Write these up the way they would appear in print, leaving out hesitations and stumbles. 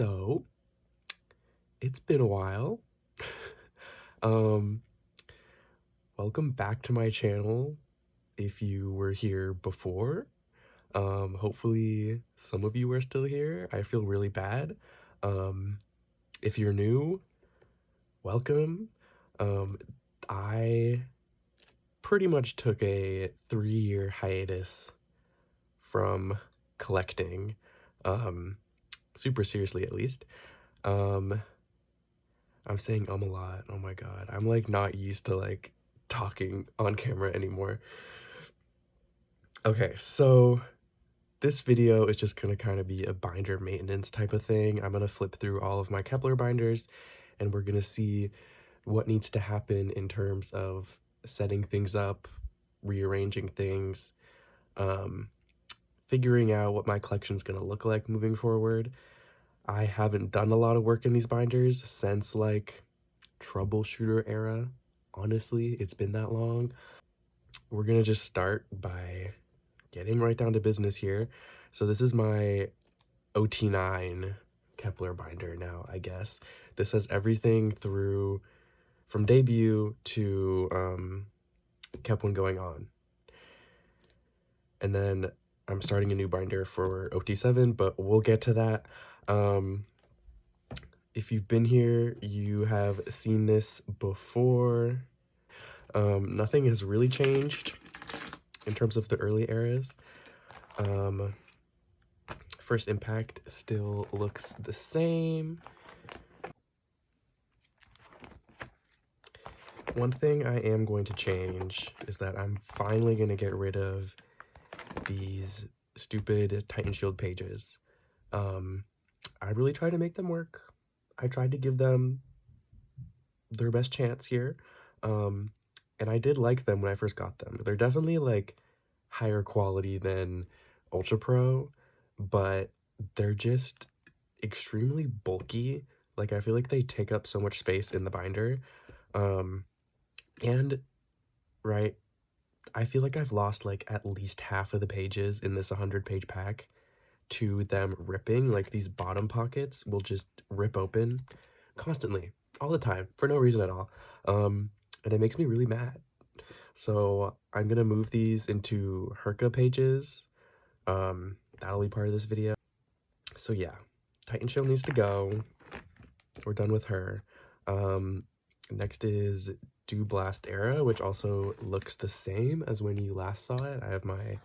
So, it's been a while. um, Welcome back to my channel if you were here before. Hopefully some of you are still here. I feel really bad. Um, if you're new, welcome. Um, I pretty much took a 3-year hiatus from collecting, um, super seriously at least. Um, I'm saying a lot. Oh my god. I'm like not used to like talking on camera anymore. Okay, so this video is just gonna kind of be a binder maintenance type of thing. I'm gonna flip through all of my kep1er binders and we're gonna see what needs to happen in terms of setting things up, rearranging things, um, figuring out what my collection's gonna look like moving forward. I haven't done a lot of work in these binders since like troubleshooter era. Honestly, it's been that long. We're gonna just start by getting right down to business here. So this is my ot9 kep1er binder now, I guess. This has everything through from debut to kep1 going on. And then I'm starting a new binder for ot7, but we'll get to that. If you've been here, you have seen this before. Nothing has really changed in terms of the early eras. First impact still looks the same. One thing I am going to change is that I'm finally going to get rid of these stupid titanshield pages. I really tried to make them work. I tried to give them their best chance here. And I did like them when I first got them. They're definitely like higher quality than Ultra Pro, but they're just extremely bulky. Like I feel like they take up so much space in the binder. And right, I feel like I've lost like at least half of the pages in this 100-page pack to them ripping. Like these bottom pockets will just rip open constantly, all the time, for no reason at all. And it makes me really mad. So I'm gonna move these into herkka pages. That'll be part of this video. So yeah, titanshield needs to go. We're done with her. Next is Blast era, which also looks the same as when you last saw it. I have my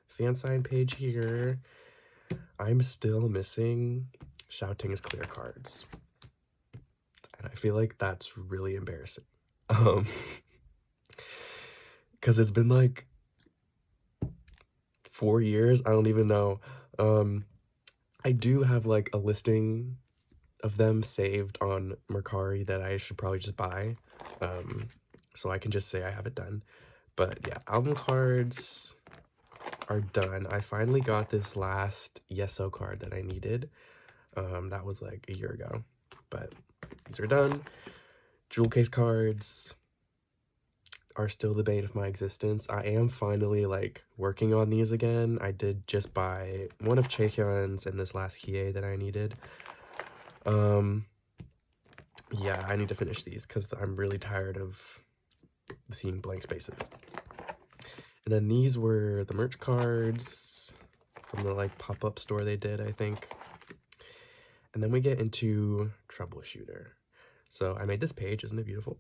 fan sign page here. I'm still missing Shouting's clear cards. And I feel like that's really embarrassing. Because it's been like 4 years, I don't even know. I do have like a listing of them saved on Mercari that I should probably just buy. So I can just say I have it done. But yeah, album cards are done. I finally got this last Yeso card that I needed. That was like a year ago, but these are done. Jewel case cards are still the bane of my existence. I am finally like working on these again. I did just buy one of Chaehyun's and this last hiei that I needed. Yeah, I need to finish these because I'm really tired of seeing blank spaces. And then these were the merch cards from the like pop-up store they did, I think. And then we get into troubleshooter. So I made this page, isn't it beautiful?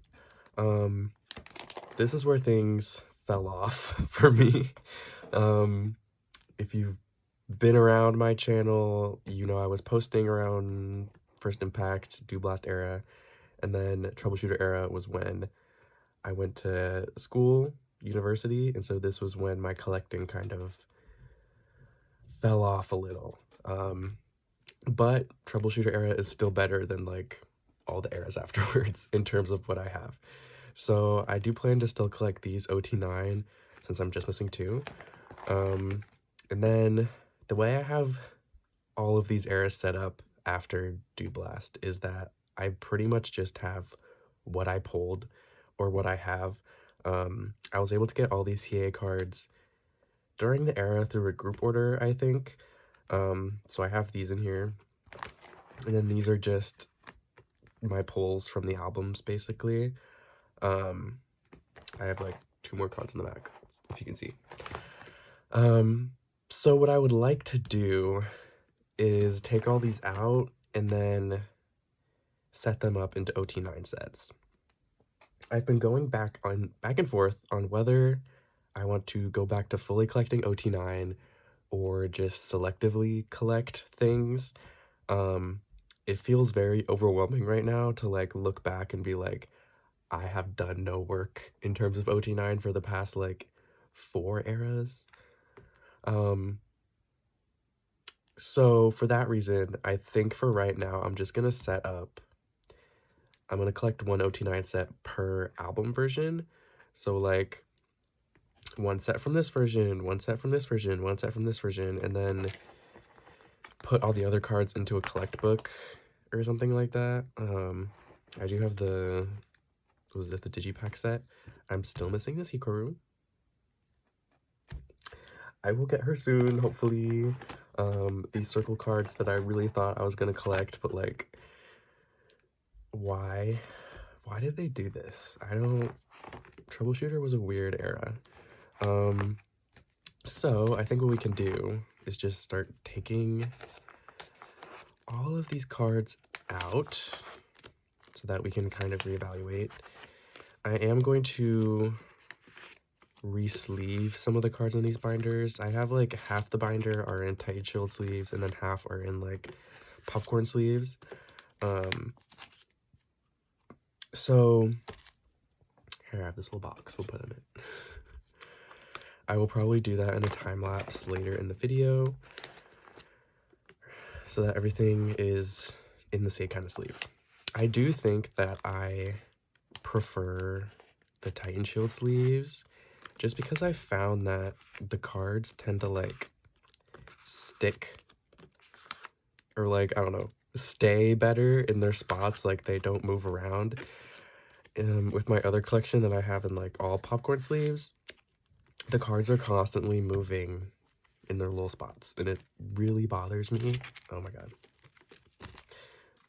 This is where things fell off for me. If you've been around my channel, you know I was posting around First Impact, Blast era, and then Troubleshooter era was when I went to school, university, and so this was when my collecting kind of fell off a little. But Troubleshooter era is still better than like all the eras afterwards in terms of what I have. So I do plan to still collect these ot9 since I'm just missing 2. And then the way I have all of these eras set up after Blast is that I pretty much just have what I pulled or what I have. I was able to get all these hiei cards during the era through a group order, I think. So I have these in here. And then these are just my pulls from the albums, basically. I have like 2 more cards in the back, if you can see. So what I would like to do is take all these out and then set them up into ot9 sets. I've been going back and forth on whether I want to go back to fully collecting ot9 or just selectively collect things. It feels very overwhelming right now to like look back and be like, I have done no work in terms of ot9 for the past like 4 eras. So for that reason, I think for right now, I'm just gonna I'm gonna collect 1 ot9 set per album version. So like 1 set from this version, 1 set from this version, 1 set from this version, and then put all the other cards into a collect book or something like that. I do have the Digipack set. I'm still missing this Hikaru. I will get her soon, hopefully. These circle cards that I really thought I was gonna collect, but like, why did they do this? Troubleshooter was a weird era. So I think what we can do is just start taking all of these cards out so that we can kind of reevaluate. I am going to re-sleeve some of the cards in these binders. I have like half the binder are in titanshield sleeves and then half are in like popcorn sleeves. So here I have this little box, we'll put them in. I will probably do that in a time lapse later in the video so that everything is in the same kind of sleeve. I do think that I prefer the titanshield sleeves just because I found that the cards tend to like stick or like, I don't know, stay better in their spots, like they don't move around. With my other collection that I have in like all popcorn sleeves, the cards are constantly moving in their little spots and it really bothers me. Oh my god,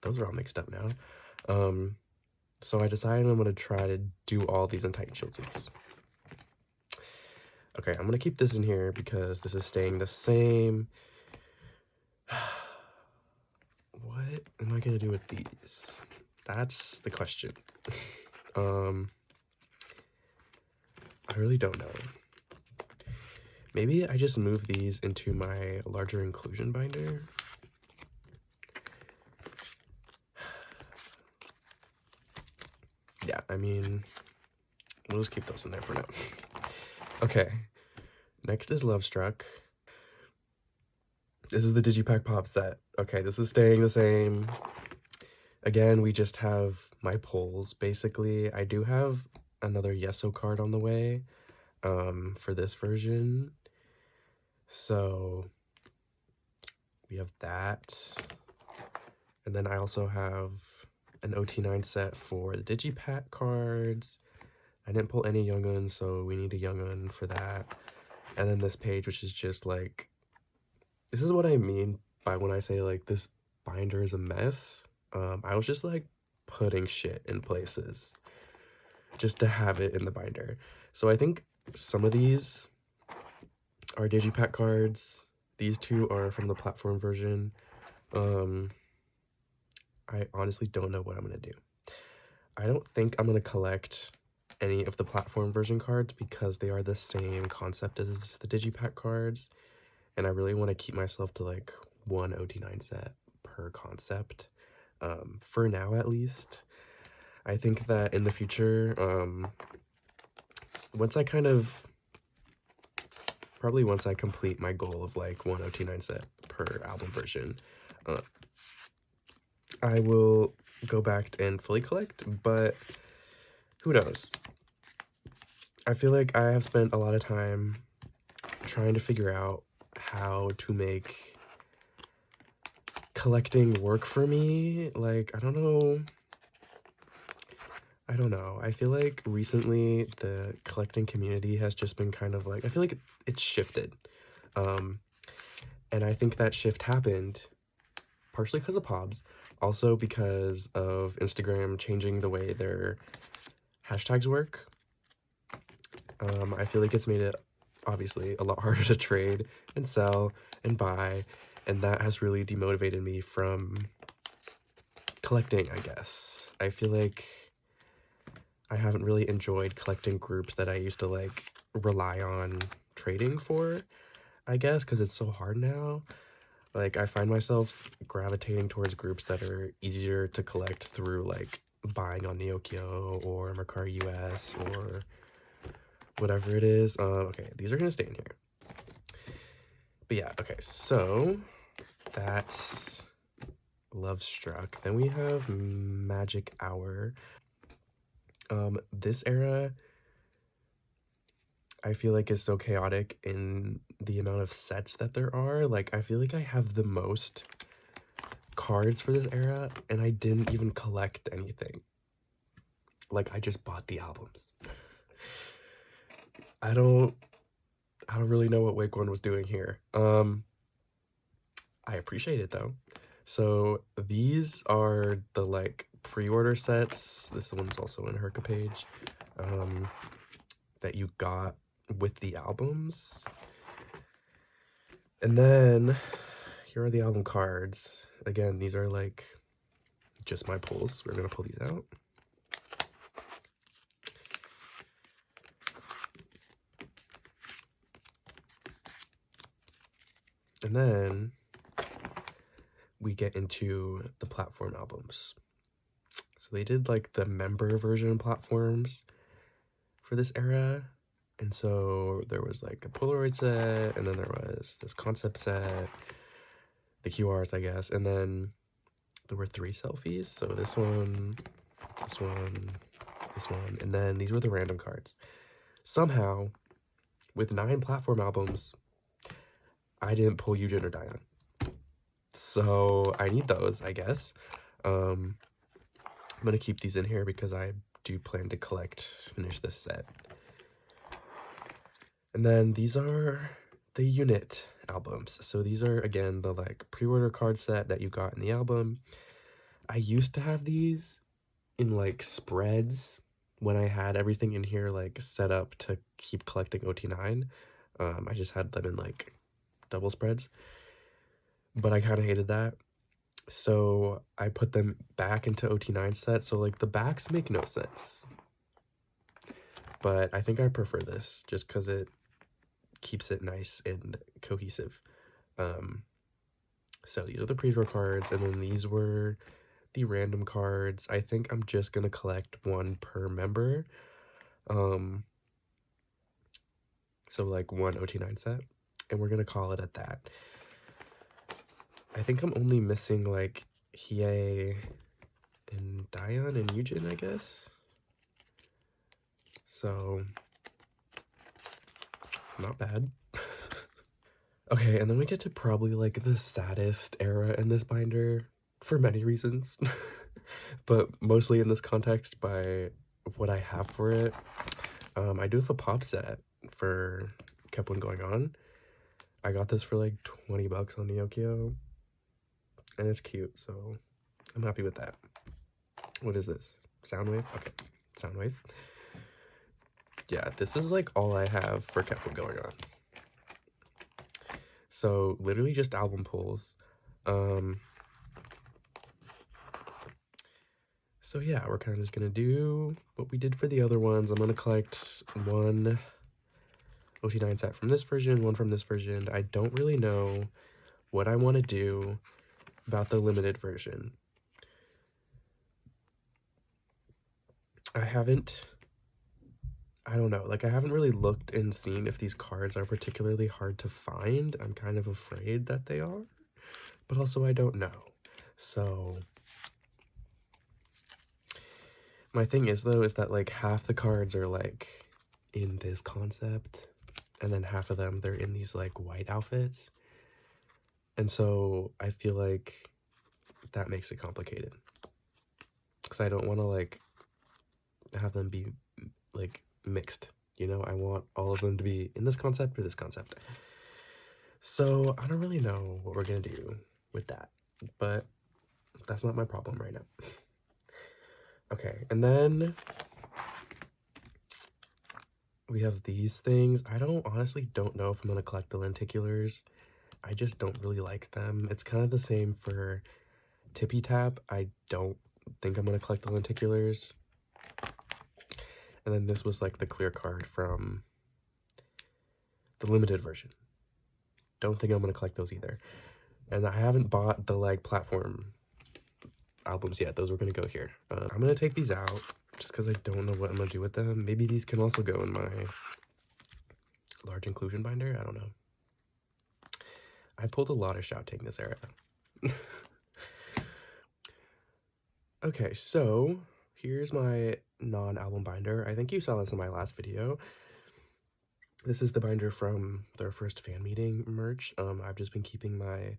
those are all mixed up now. So I decided I'm gonna try to do all these in titanshield sleeves. Okay, I'm gonna keep this in here because this is staying the same. What am I gonna do with these? That's the question. I really don't know. Maybe I just move these into my larger inclusion binder. Yeah, I mean, we'll just keep those in there for now. Okay, next is Love Struck. This is the Digipack Pop set. Okay, this is staying the same. Again, we just have my pulls, basically. I do have another Yeso card on the way for this version. So we have that. And then I also have an ot9 set for the Digipack cards. I didn't pull any Young Uns, so we need a Young Un for that. And then this page, which is just like, this is what I mean by when I say like this binder is a mess. I was just like putting shit in places just to have it in the binder. So I think some of these are Digipack cards. These 2 are from the platform version. I honestly don't know what I'm gonna do. I don't think I'm gonna collect any of the platform version cards because they are the same concept as the Digipack cards, and I really want to keep myself to like 1 ot9 set per concept, for now at least. I think that in the future, once I complete my goal of like 1 ot9 set per album version, I will go back and fully collect, but who knows? I feel like I have spent a lot of time trying to figure out how to make collecting work for me. Like, I don't know. I feel like recently the collecting community has just been kind of like, I feel like it's shifted. And I think that shift happened partially because of Pobs, also because of Instagram changing the way their hashtags work. I feel like it's made it obviously a lot harder to trade and sell and buy, and that has really demotivated me from collecting, I guess. I feel like I haven't really enjoyed collecting groups that I used to like rely on trading for, I guess, because it's so hard now. Like, I find myself gravitating towards groups that are easier to collect through like buying on Neokyo or Mercari US or whatever it is. Okay, these are gonna stay in here. But yeah, okay, so that's Love Struck. Then we have Magic Hour. This era I feel like is so chaotic in the amount of sets that there are. Like, I feel like I have the most cards for this era, and I didn't even collect anything. Like, I just bought the albums. I don't really know what Wake One was doing here. I appreciate it though. So these are the like pre-order sets. This one's also in Herkka page. That you got with the albums. And then here are the album cards. Again, these are like just my pulls. We're gonna pull these out. And then we get into the platform albums. So they did like the member version platforms for this era. And so there was like a Polaroid set, and then there was this concept set, the QRs, I guess, and then there were 3 selfies. So this one, this one, this one, and then these were the random cards. Somehow, with 9 platform albums, I didn't pull Yujin or Dion. So I need those, I guess. I'm gonna keep these in here because I do plan to finish this set. And then these are the unit albums. So these are, again, the like pre-order card set that you got in the album. I used to have these in like spreads when I had everything in here like set up to keep collecting ot9. I just had them in like double spreads, but I kind of hated that. So I put them back into ot9 sets. So like the backs make no sense, but I think I prefer this just because it keeps it nice and cohesive. So these are the pre-draw cards, and then these were the random cards. I think I'm just gonna collect 1 per member. So like 1 ot9 set, and we're gonna call it at that. I think I'm only missing like Hiei and Dion and Yujin, I guess. So not bad. Okay, and then we get to probably like the saddest era in this binder for many reasons, but mostly in this context by what I have for it. I do have a pop set for kep1er going on. I got this for like 20 bucks on Neokyo, and it's cute, so I'm happy with that. What is this? Soundwave? Okay, Soundwave. Yeah, this is like all I have for kep1er going on. So literally just album pulls. So yeah, we're kind of just gonna do what we did for the other ones. I'm gonna collect 1 ot9 set from this version, 1 from this version. I don't really know what I want to do about the limited version. I don't know, like I haven't really looked and seen if these cards are particularly hard to find. I'm kind of afraid that they are, but also I don't know. So my thing is though, is that like half the cards are like in this concept, and then half of them they're in these like white outfits. And so I feel like that makes it complicated, because I don't want to like have them be like mixed, you know? I want all of them to be in this concept or this concept. So I don't really know what we're gonna do with that. but that's not my problem right now. Okay, and then we have these things. I honestly don't know if I'm gonna collect the lenticulars. I just don't really like them. It's kind of the same for Tippy Tap. I don't think I'm gonna collect the lenticulars. And then this was like the clear card from the limited version. Don't think I'm gonna collect those either. And I haven't bought the like platform albums yet. Those were gonna go here. I'm gonna take these out just because I don't know what I'm gonna do with them. Maybe these can also go in my large inclusion binder. I don't know. I pulled a lot of shouting this era. Okay, so here's my non-album binder. I think you saw this in my last video. This is the binder from their first fan meeting merch. I've just been keeping my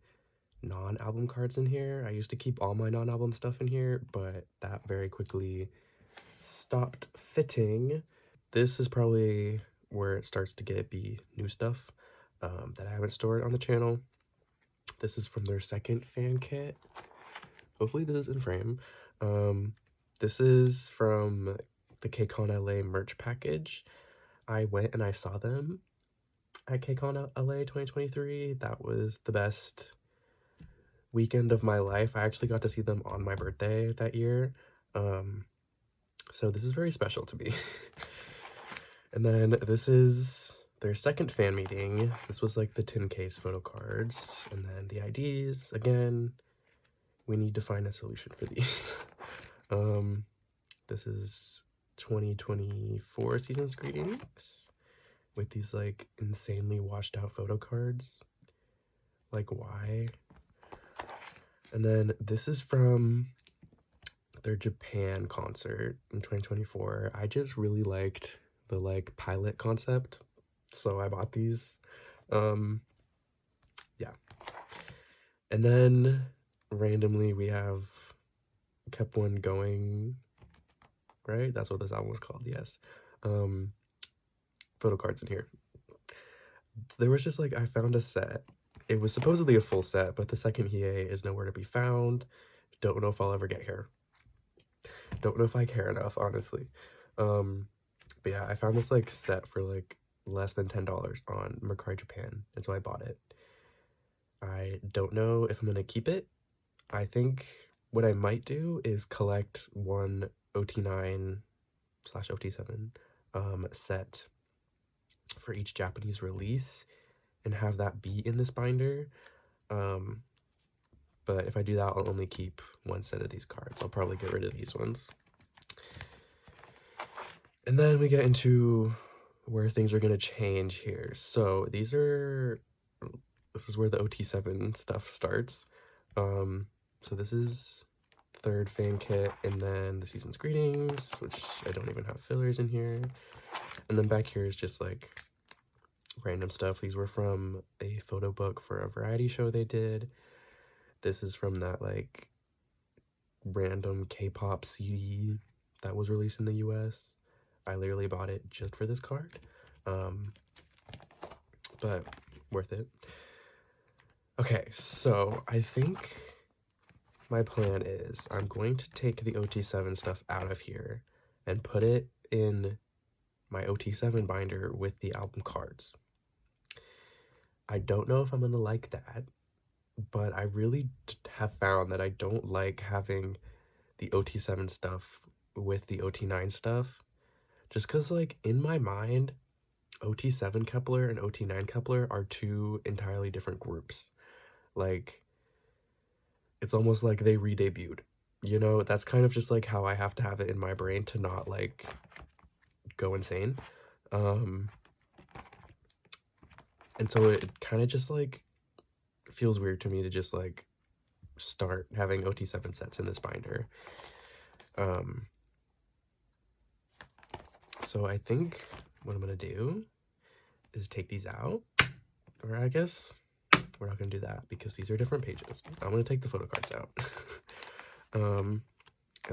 non-album cards in here. I used to keep all my non-album stuff in here, but that very quickly stopped fitting. This is probably where it starts to be new stuff that I haven't stored on the channel. This is from their second fan kit. Hopefully this is in frame. This is from the KCON LA merch package. I went and I saw them at KCON LA 2023. That was the best weekend of my life. I actually got to see them on my birthday that year. So this is very special to me. And then this is their second fan meeting. This was like the tin case photo cards. And then the IDs, again, we need to find a solution for these. This is 2024 season's greetings with these like insanely washed out photo cards. Like, why? And then this is from their Japan concert in 2024. I just really liked the like pilot concept, so I bought these. Yeah. And then randomly we have kep1er going, right? That's what this album was called, yes. Photo cards in here. There was just like, I found a set. It was supposedly a full set, but the second hiatus is nowhere to be found. Don't know if I'll ever get here. Don't know if I care enough, honestly. But yeah, I found this like set for like less than $10 on Mercari Japan, and so I bought it. I don't know if I'm gonna keep it. I think what I might do is collect one ot9/ot7 set for each Japanese release and have that be in this binder. But if I do that, I'll only keep one set of these cards. I'll probably get rid of these ones. And then we get into where things are going to change here. So this is where the ot7 stuff starts. So this is third fan kit, and then the season's greetings, which I don't even have fillers in here. And then back here is just like random stuff. These were from a photo book for a variety show they did. This is from that like random K-pop CD that was released in the US. I literally bought it just for this card. But worth it. Okay, so I think my plan is I'm going to take the ot7 stuff out of here and put it in my ot7 binder with the album cards. I don't know if I'm gonna like that, but I really have found that I don't like having the ot7 stuff with the ot9 stuff, just because like in my mind ot7 kep1er and ot9 kep1er are two entirely different groups. Like, it's almost like they re-debuted, you know? That's kind of just like how I have to have it in my brain to not like go insane. And so it kind of just like feels weird to me to just like start having ot7 sets in this binder. So I think what I'm gonna do is take these out, or I guess we're not gonna do that because these are different pages. I'm gonna take the photo cards out. And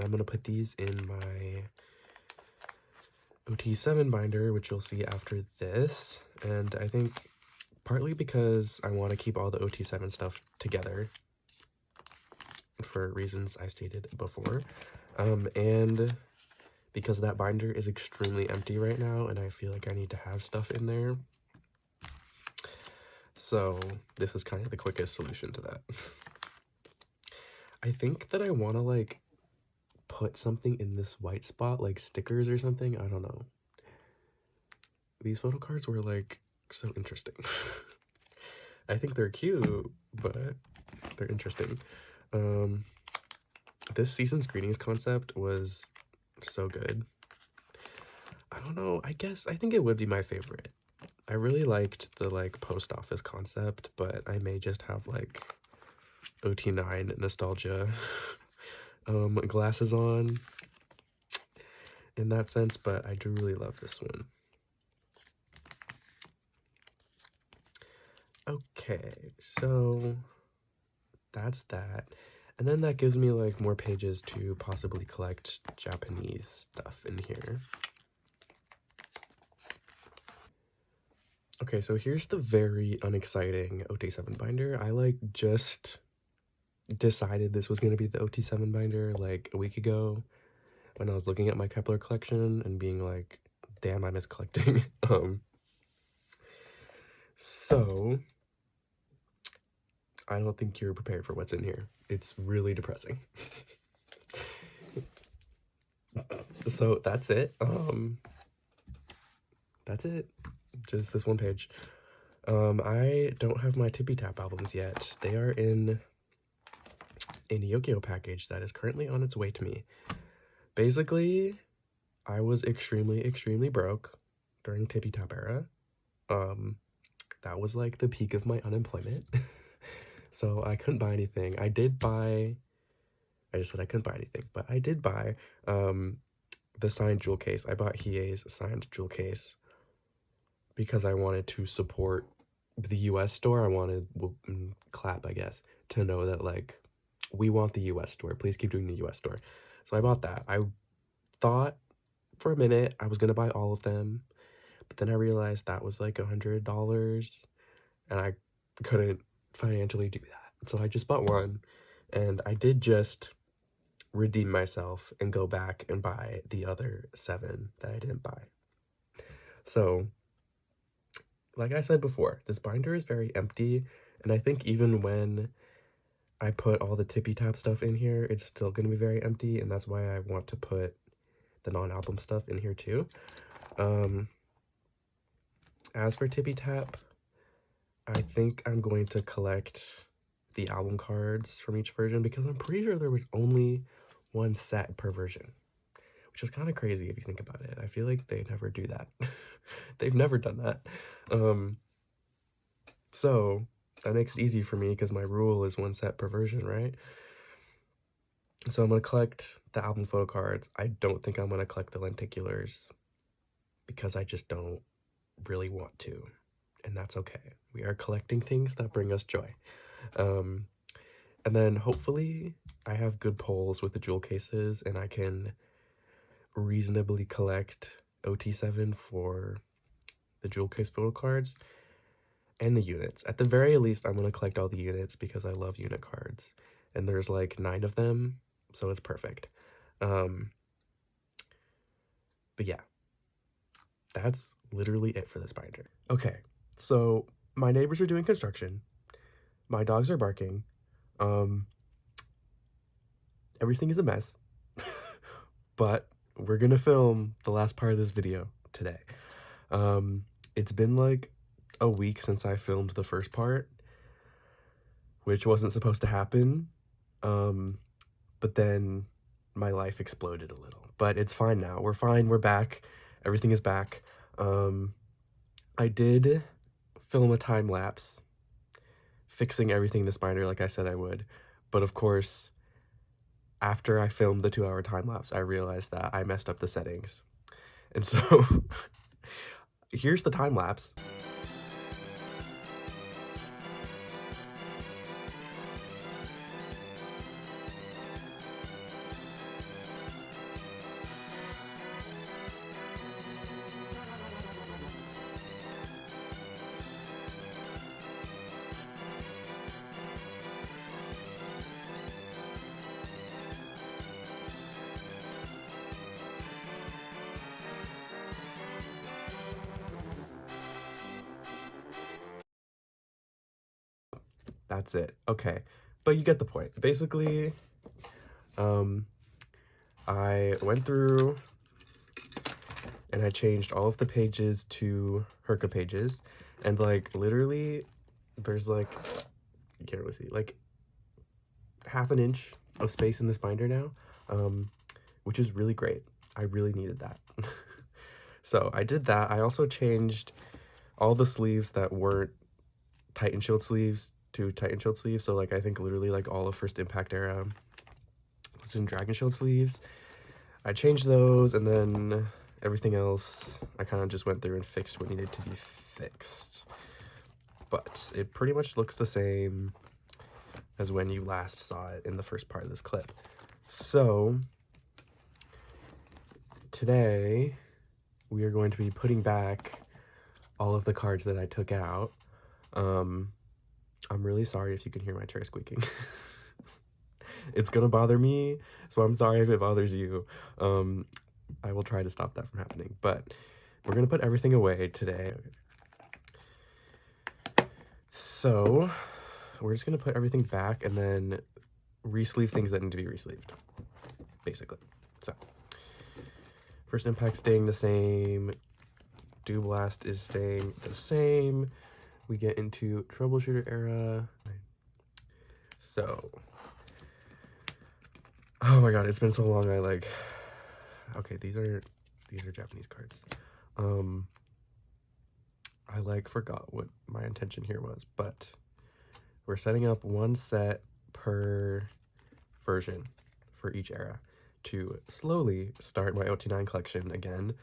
I'm gonna put these in my ot7 binder, which you'll see after this. And I think partly because I want to keep all the ot7 stuff together, for reasons I stated before. And because that binder is extremely empty right now, and I feel like I need to have stuff in there. So this is kind of the quickest solution to that. I think that I want to like put something in this white spot, like stickers or something. I don't know. These photo cards were like so interesting. I think they're cute, but they're interesting. This season's greetings concept was so good. I don't know, I think it would be my favorite. I really liked the like post office concept, but I may just have like ot9 nostalgia glasses on in that sense, but I do really love this one. Okay, so that's that. And then that gives me like more pages to possibly collect Japanese stuff in here. Okay, so here's the very unexciting ot7 binder. I like just decided this was going to be the ot7 binder like a week ago when I was looking at my kep1er collection and being like, damn, I miss collecting. So I don't think you're prepared for what's in here. It's really depressing. So that's it. That's it. Just this one page. I don't have my Tippy Tap albums yet. They are in a Yokio package that is currently on its way to me. Basically, I was extremely broke during Tippy Tap era. That was like the peak of my unemployment. So I couldn't buy anything. I just said I couldn't buy anything, but I did buy the signed jewel case. I bought Hiyei's signed jewel case because I wanted to support the US store. I wanted clap, I guess, to know that like we want the US store. Please keep doing the US store. So I bought that. I thought for a minute I was gonna buy all of them, but then I realized that was like $100 and I couldn't financially do that. So I just bought one, and I did just redeem myself and go back and buy the other 7 that I didn't buy. So like I said before, this binder is very empty, and I think even when I put all the Tippy Tap stuff in here, it's still going to be very empty, and that's why I want to put the non-album stuff in here too. As for Tippy Tap, I think I'm going to collect the album cards from each version because I'm pretty sure there was only one set per version, which is kind of crazy if you think about it. I feel like they never do that. They've never done that. So that makes it easy for me because my rule is one set per version, right? So I'm going to collect the album photo cards. I don't think I'm going to collect the lenticulars because I just don't really want to, and that's okay. We are collecting things that bring us joy. And then hopefully I have good polls with the jewel cases and I can reasonably collect ot7 for the jewel case photo cards and the units. At the very least, I'm going to collect all the units because I love unit cards, and there's like 9 of them, so it's perfect. But yeah, that's literally it for this binder. Okay, so my neighbors are doing construction, my dogs are barking, everything is a mess, but we're gonna film the last part of this video today. It's been like a week since I filmed the first part, which wasn't supposed to happen, but then my life exploded a little. But it's fine now. We're fine. We're back. Everything is back. I did film a time lapse fixing everything in this binder like I said I would, but of course after I filmed the 2-hour time lapse I realized that I messed up the settings, and so here's the time lapse. That's it. Okay, but you get the point. Basically, I went through and I changed all of the pages to Herkka pages, and like literally there's like, you can't really see, like half an inch of space in this binder now, which is really great. I really needed that. So I did that. I also changed all the sleeves that weren't titanshield sleeves to titanshield sleeves. So like I think literally like all of First Impact era was in dragon shield sleeves. I changed those, and then everything else I kind of just went through and fixed what needed to be fixed. But it pretty much looks the same as when you last saw it in the first part of this clip. So today we are going to be putting back all of the cards that I took out. I'm really sorry if you can hear my chair squeaking. It's gonna bother me, so I'm sorry if it bothers you. I will try to stop that from happening, but we're gonna put everything away today. So we're just gonna put everything back and then re-sleeve things that need to be re-sleeved, basically. So First Impact staying the same, Do Blast is staying the same. We get into Troubleshooter era. So, oh my god, it's been so long. Okay, these are Japanese cards. I forgot what my intention here was, but we're setting up one set per version for each era to slowly start my ot9 collection again.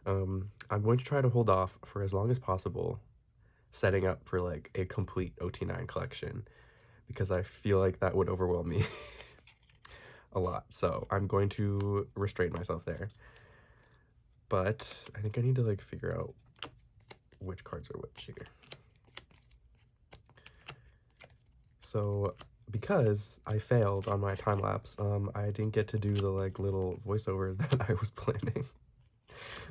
I'm going to try to hold off for as long as possible setting up for like a complete ot9 collection, because I feel like that would overwhelm me a lot. So I'm going to restrain myself there. But I think I need to like figure out which cards are which here. So because I failed on my time lapse, I didn't get to do the like little voiceover that I was planning.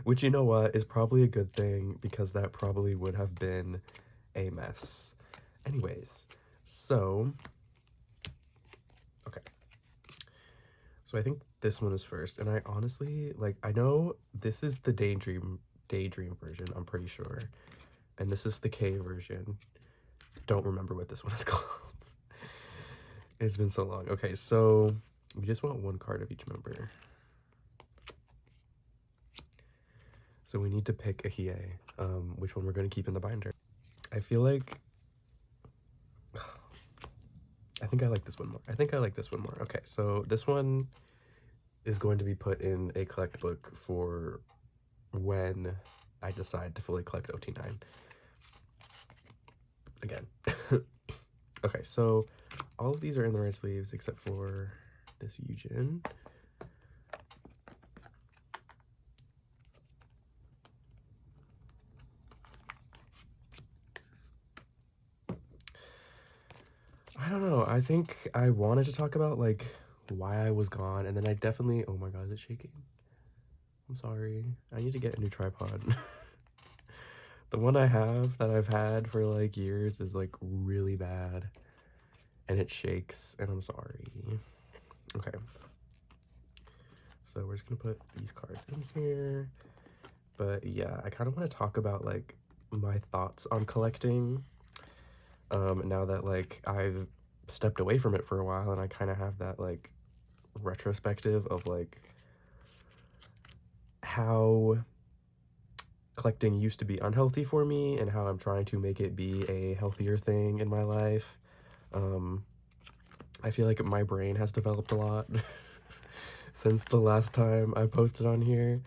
Which, you know what, is probably a good thing, because that probably would have been a mess. Anyways, so okay. So I think this one is first, and I honestly, like, I know this is the daydream version, I'm pretty sure. And this is the K version. Don't remember what this one is called. It's been so long. Okay, so we just want one card of each member. So we need to pick a hiei, which one we're going to keep in the binder. I feel like, I think I like this one more. I think I like this one more. Okay, so this one is going to be put in a collect book for when I decide to fully collect ot9. Again. Okay, so all of these are in the red sleeves except for this Yujin. I don't know. I think I wanted to talk about like why I was gone, and then I definitely, oh my god, is it shaking? I'm sorry. I need to get a new tripod. The one I have that I've had for like years is like really bad, and it shakes, and I'm sorry. Okay. So we're just gonna put these cards in here. But yeah, I kind of want to talk about like my thoughts on collecting. Now that like I've stepped away from it for a while, and I kind of have that like retrospective of like how collecting used to be unhealthy for me and how I'm trying to make it be a healthier thing in my life. I feel like my brain has developed a lot since the last time I posted on here.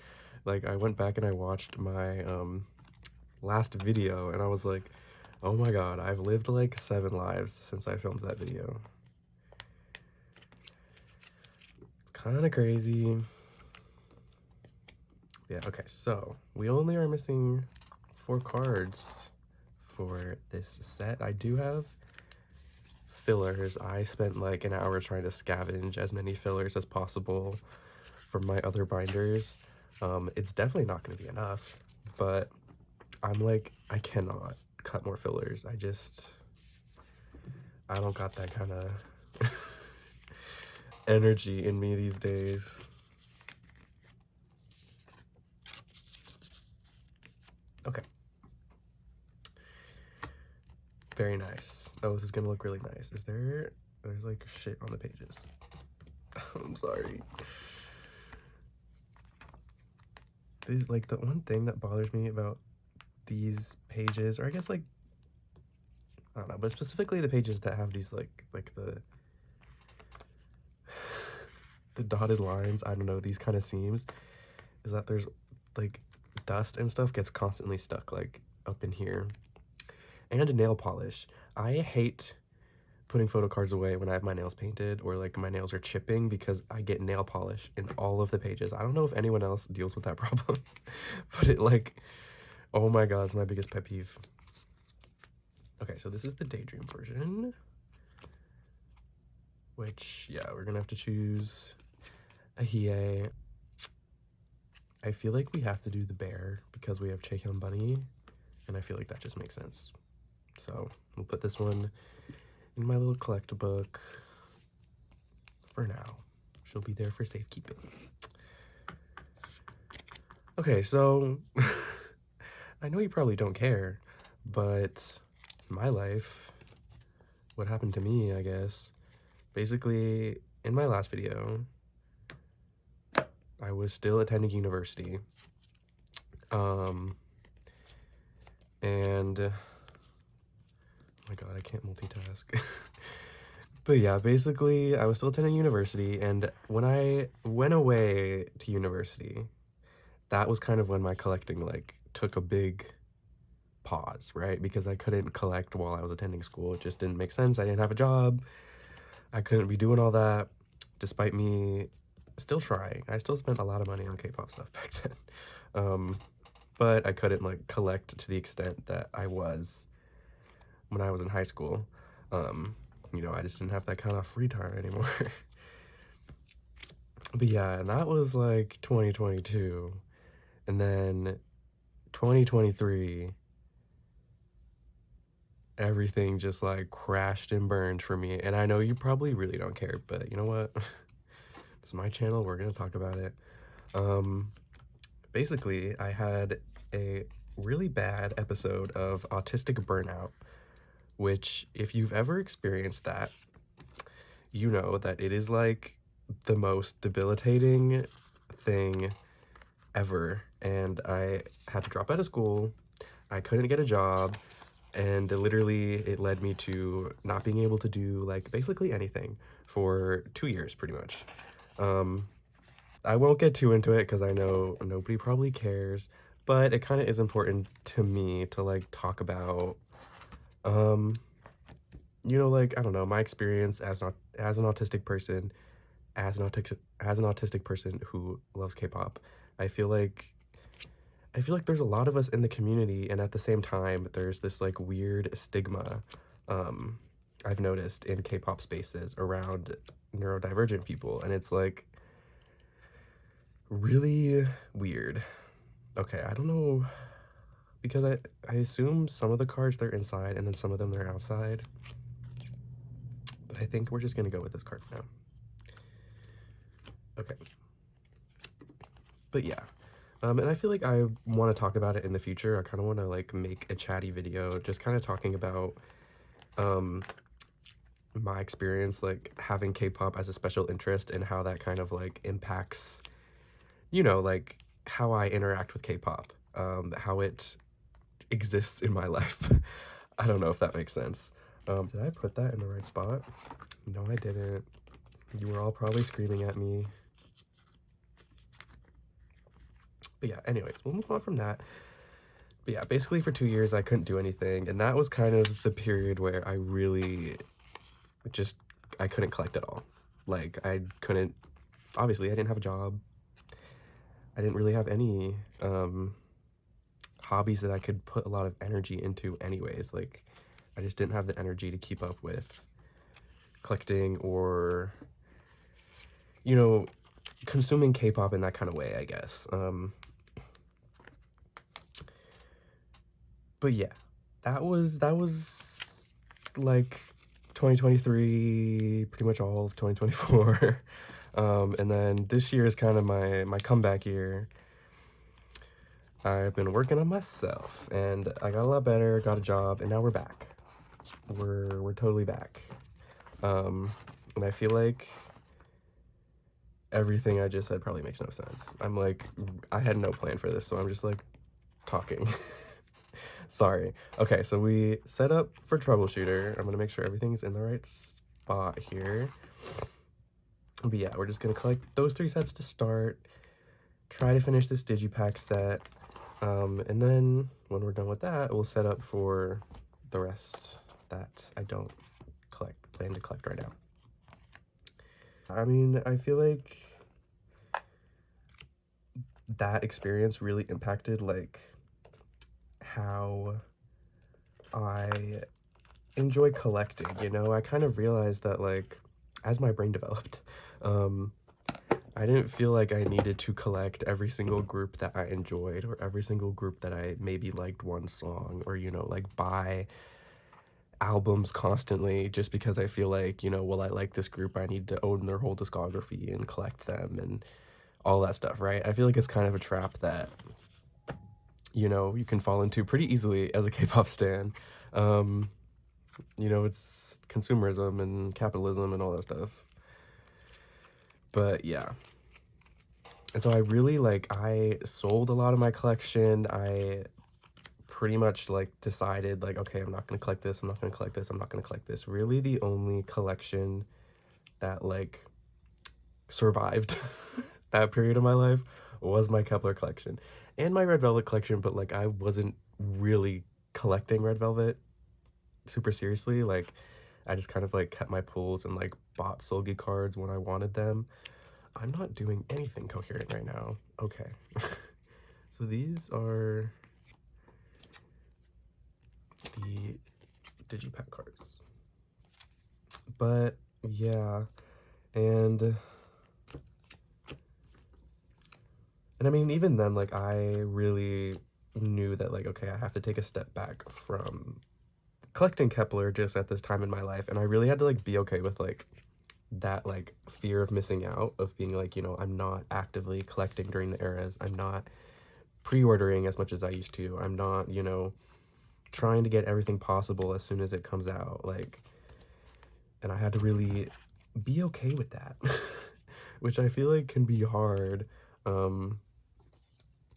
Like, I went back and I watched my last video, and I was like, oh my god, I've lived like 7 lives since I filmed that video. It's kind of crazy. Yeah, okay, so we only are missing 4 cards for this set. I do have fillers. I spent like an hour trying to scavenge as many fillers as possible from my other binders. It's definitely not going to be enough, but I'm like, I cannot cut more fillers. I don't got that kind of energy in me these days. Okay. Very nice. Oh, this is gonna look really nice. There's like shit on the pages. I'm sorry. Like the one thing that bothers me about these pages, or I guess like, I don't know, but specifically the pages that have these like the dotted lines, I don't know, these kind of seams, is that there's like dust and stuff gets constantly stuck like up in here. And nail polish. I hate putting photo cards away when I have my nails painted or like my nails are chipping because I get nail polish in all of the pages. I don't know if anyone else deals with that problem, but it like, oh my god, it's my biggest pet peeve. Okay, so this is the daydream version, which, yeah, we're gonna have to choose a hiei. I feel like we have to do the bear because we have Chaehyun Bunny, and I feel like that just makes sense. So we'll put this one in my little collect book for now. She'll be there for safekeeping. Okay, so I know you probably don't care, but my life, what happened to me, I guess, basically in my last video, I was still attending university. And oh my god, I can't multitask. But yeah, basically I was still attending university, and when I went away to university, that was kind of when my collecting like took a big pause, right? Because I couldn't collect while I was attending school. It just didn't make sense. I didn't have a job. I couldn't be doing all that, despite me still trying. I still spent a lot of money on K-pop stuff back then. But I couldn't like collect to the extent that I was when I was in high school. You know, I just didn't have that kind of free time anymore. But yeah, and that was like 2022. And then 2023, everything just like crashed and burned for me. And I know you probably really don't care, but you know what? It's my channel, we're gonna talk about it. Basically, I had a really bad episode of autistic burnout, which if you've ever experienced that, you know that it is like the most debilitating thing ever. And I had to drop out of school. I couldn't get a job, and literally it led me to not being able to do like basically anything for 2 years pretty much. I won't get too into it because I know nobody probably cares, but it kind of is important to me to like talk about you know, like, I don't know, my experience as an autistic person, as an autistic person who loves K-pop. I feel like there's a lot of us in the community, and at the same time there's this like weird stigma I've noticed in K-pop spaces around neurodivergent people, and it's like really weird. Okay, I don't know, because I assume some of the cards they're inside and then some of them they're outside, but I think we're just gonna go with this card for now. Okay. But yeah, and I feel like I want to talk about it in the future. I kind of want to like make a chatty video just kind of talking about my experience like having K-pop as a special interest and how that kind of like impacts, you know, like how I interact with K-pop, how it exists in my life. I don't know if that makes sense. Did I put that in the right spot? No, I didn't. You were all probably screaming at me. But yeah, anyways, we'll move on from that. But yeah, basically for 2 years I couldn't do anything, and that was kind of the period where I really just, I couldn't collect at all. Like, I couldn't, obviously I didn't have a job. I didn't really have any hobbies that I could put a lot of energy into anyways. Like, I just didn't have the energy to keep up with collecting or, you know, consuming K-pop in that kind of way, I guess. But yeah, that was like 2023, pretty much all of 2024. And then this year is kind of my comeback year. I've been working on myself, and I got a lot better, got a job, and now we're back. We're totally back. And I feel like everything I just said probably makes no sense. I had no plan for this, so I'm just like talking. Sorry. Okay, so we set up for troubleshooter. I'm gonna make sure everything's in the right spot here. But yeah, we're just gonna collect those 3 sets to start, try to finish this digipack set, and then when we're done with that, we'll set up for the rest that I don't plan to collect right now. I mean, I feel like that experience really impacted like how I enjoy collecting, you know? I kind of realized that like as my brain developed, I didn't feel like I needed to collect every single group that I enjoyed or every single group that I maybe liked one song, or, you know, like buy albums constantly just because I feel like, you know, well, I like this group, I need to own their whole discography and collect them and all that stuff, right? I feel like it's kind of a trap that, you know, you can fall into pretty easily as a K-pop stan. You know, it's consumerism and capitalism and all that stuff. But yeah. And so I really I sold a lot of my collection. I pretty much like decided like, okay, I'm not gonna collect this, I'm not gonna collect this, I'm not gonna collect this. Really the only collection that like survived that period of my life was my Kep1er collection and my Red Velvet collection, but like I wasn't really collecting Red Velvet super seriously. Like I just kind of like kept my pulls and like bought Solgi cards when I wanted them. I'm not doing anything coherent right now. Okay. So these are the digipack cards. But yeah, and I mean, even then, like I really knew that like, okay, I have to take a step back from collecting Kep1er just at this time in my life, and I really had to like be okay with like that like fear of missing out, of being like, you know, I'm not actively collecting during the eras, I'm not pre-ordering as much as I used to, I'm not, you know, trying to get everything possible as soon as it comes out, like, and I had to really be okay with that. Which I feel like can be hard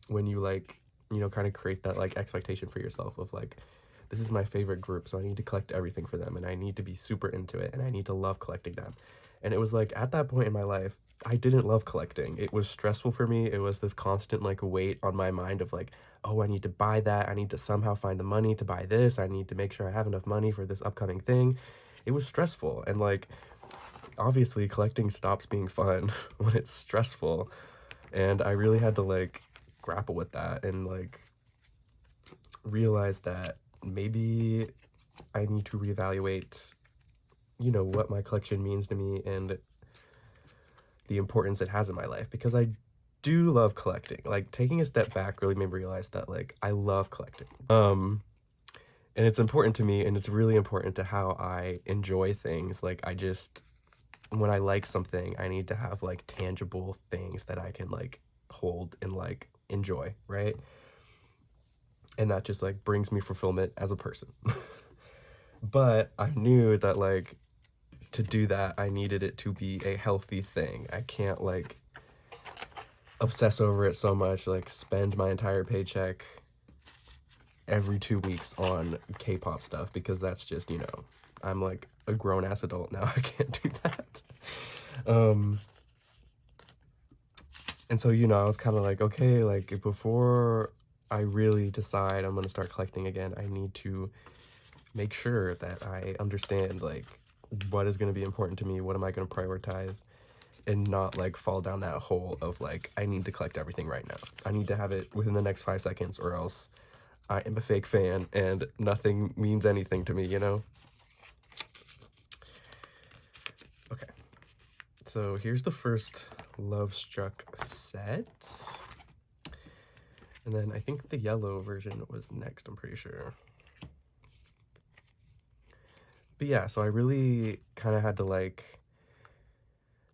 when you like, you know, kind of create that like expectation for yourself of like, this is my favorite group, so I need to collect everything for them, and I need to be super into it, and I need to love collecting them. And it was like at that point in my life, I didn't love collecting. It was stressful for me. It was this constant like weight on my mind of like, oh, I need to buy that, I need to somehow find the money to buy this, I need to make sure I have enough money for this upcoming thing. It was stressful, and like obviously collecting stops being fun when it's stressful, and I really had to like grapple with that and like realize that maybe I need to reevaluate, you know, what my collection means to me and the importance it has in my life, because I do love collecting. Like taking a step back really made me realize that like I love collecting. And it's important to me, and it's really important to how I enjoy things. Like I just, when I like something, I need to have like tangible things that I can like hold and like enjoy, right? And that just like brings me fulfillment as a person. But I knew that like to do that, I needed it to be a healthy thing. I can't like obsess over it so much, like spend my entire paycheck every 2 weeks on K-pop stuff, because that's just, you know, I'm like a grown-ass adult now. I can't do that. And so, you know, I was kind of like, okay, like before I really decide I'm going to start collecting again, I need to make sure that I understand like what is going to be important to me, what am I going to prioritize, and not like fall down that hole of like, I need to collect everything right now. I need to have it within the next 5 seconds, or else I am a fake fan and nothing means anything to me, you know? Okay. So here's the first Love Struck set. And then I think the yellow version was next, I'm pretty sure. But yeah, so I really kind of had to like,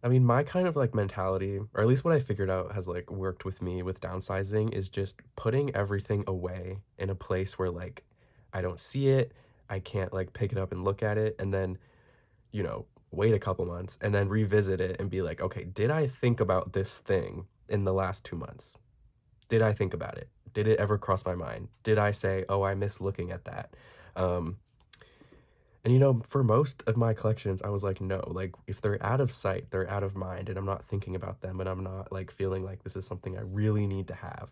I mean, my kind of like mentality, or at least what I figured out has like worked with me with downsizing, is just putting everything away in a place where like I don't see it, I can't like pick it up and look at it, and then, wait a couple months and then revisit it and be like, okay, did I think about this thing in the last 2 months? Did I think about it? Did it ever cross my mind? Did I say, oh, I miss looking at that? Um, and for most of my collections, I was like, no, like if they're out of sight, they're out of mind, and I'm not thinking about them, and I'm not like feeling like this is something I really need to have.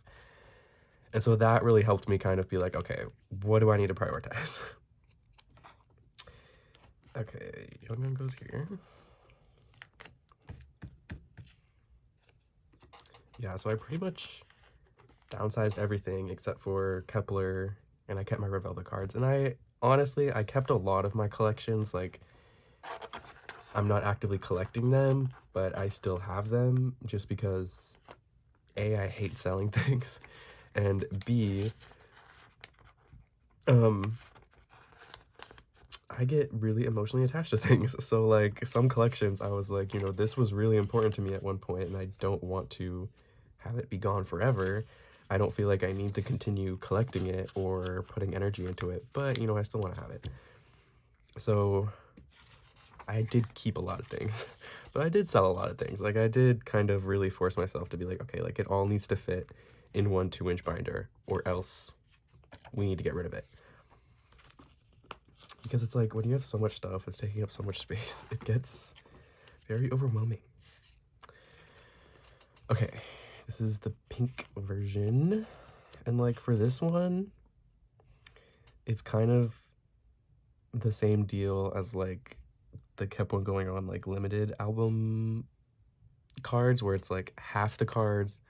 And so that really helped me kind of be like, okay, what do I need to prioritize? Okay, Young Gun goes here. Yeah, so I pretty much downsized everything except for kep1er, and I kept my red velvet cards. And I kept a lot of my collections. Like, I'm not actively collecting them, but I still have them just because A, I hate selling things, and B, I get really emotionally attached to things. So like some collections, I was like, this was really important to me at one point, and I don't want to have it be gone forever. I don't feel like I need to continue collecting it or putting energy into it, but I still want to have it. So I did keep a lot of things, but I did sell a lot of things. Like I did kind of really force myself to be like, okay, like it all needs to fit in one 2-inch binder, or else we need to get rid of it. Because it's like when you have so much stuff, it's taking up so much space, it gets very overwhelming. Okay, this is the pink version. And like for this one, it's kind of the same deal as like the kep1er going on like limited album cards, where it's like half the cards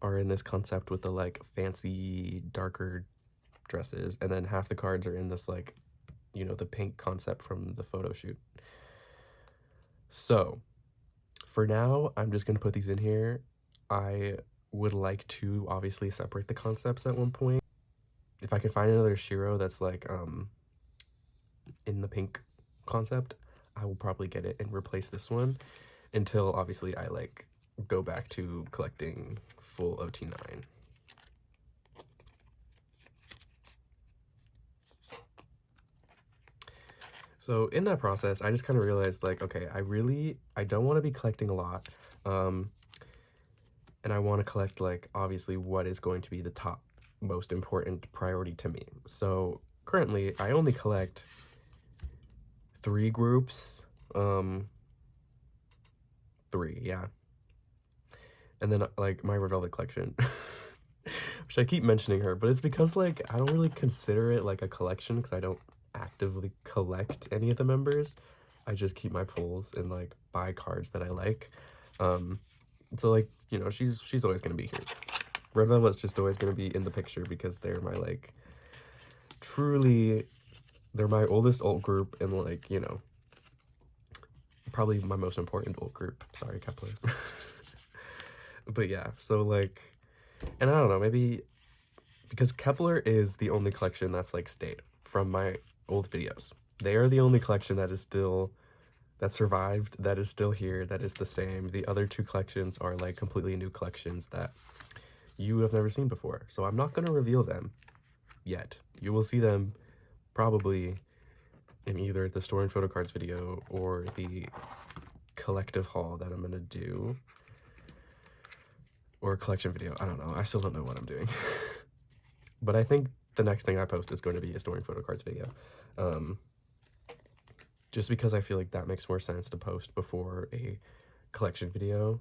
are in this concept with the like fancy darker dresses, and then half the cards are in this like the pink concept from the photo shoot. So for now, I'm just gonna put these in here. I would like to obviously separate the concepts at one point. If I could find another Shiro that's like in the pink concept, I will probably get it and replace this one until obviously I like go back to collecting full ot9. So in that process, I just kind of realized like, okay, I don't want to be collecting a lot. And I want to collect like obviously what is going to be the top most important priority to me. So currently I only collect 3 groups. 3, yeah. And then like my red velvet collection. Which I keep mentioning her, but it's because like I don't really consider it like a collection because I don't actively collect any of the members. I just keep my pulls and like buy cards that I like. So like, she's always gonna be here. Red Velvet's just always gonna be in the picture because they're my like they're my oldest alt group, and like, probably my most important alt group. Sorry, kep1er. But yeah, so like, and I don't know, maybe because kep1er is the only collection that's like stayed from my old videos. They are the only collection that survived, that is still here, that is the same. The other 2 collections are like completely new collections that you have never seen before. So I'm not going to reveal them yet. You will see them probably in either the store and photo cards video or the collective haul that I'm going to do, or a collection video. I don't know. I still don't know what I'm doing. But I think the next thing I post is going to be a store and photo cards video. Just because I feel like that makes more sense to post before a collection video.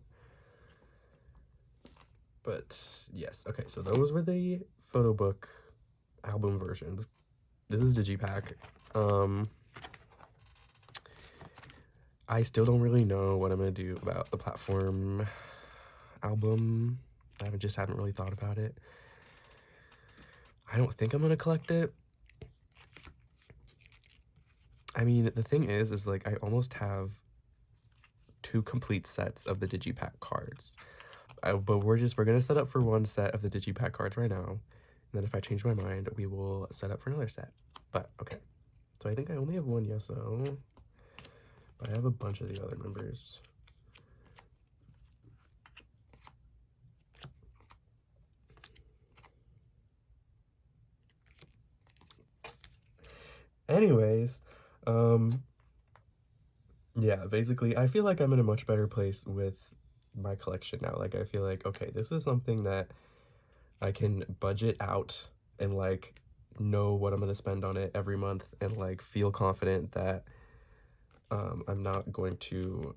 But yes, okay, so those were the photo book album versions. This is Digipack. I still don't really know what I'm gonna do about the platform album. I just haven't really thought about it. I don't think I'm gonna collect it. I mean, the thing is like I almost have 2 complete sets of the Digipack cards. But we're gonna set up for 1 set of the Digipack cards right now. And then if I change my mind, we will set up for another set. But okay. So I think I only have one Yeso, but I have a bunch of the other members. Anyways, yeah, basically, I feel like I'm in a much better place with my collection now. Like, I feel like, okay, this is something that I can budget out and, like, know what I'm going to spend on it every month and, like, feel confident that I'm not going to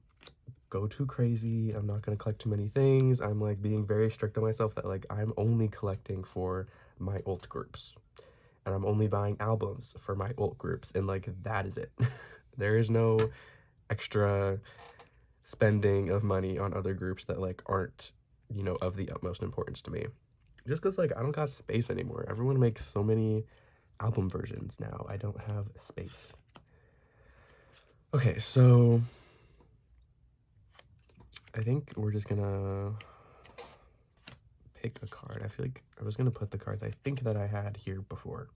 go too crazy. I'm not going to collect too many things. I'm, like, being very strict on myself that, like, I'm only collecting for my alt groups. And I'm only buying albums for my alt groups. And, like, that is it. There is no extra spending of money on other groups that, like, aren't, you know, of the utmost importance to me. Just because, like, I don't got space anymore. Everyone makes so many album versions now. I don't have space. Okay, so I think we're just gonna pick a card. I feel like I was gonna put the cards I think that I had here before.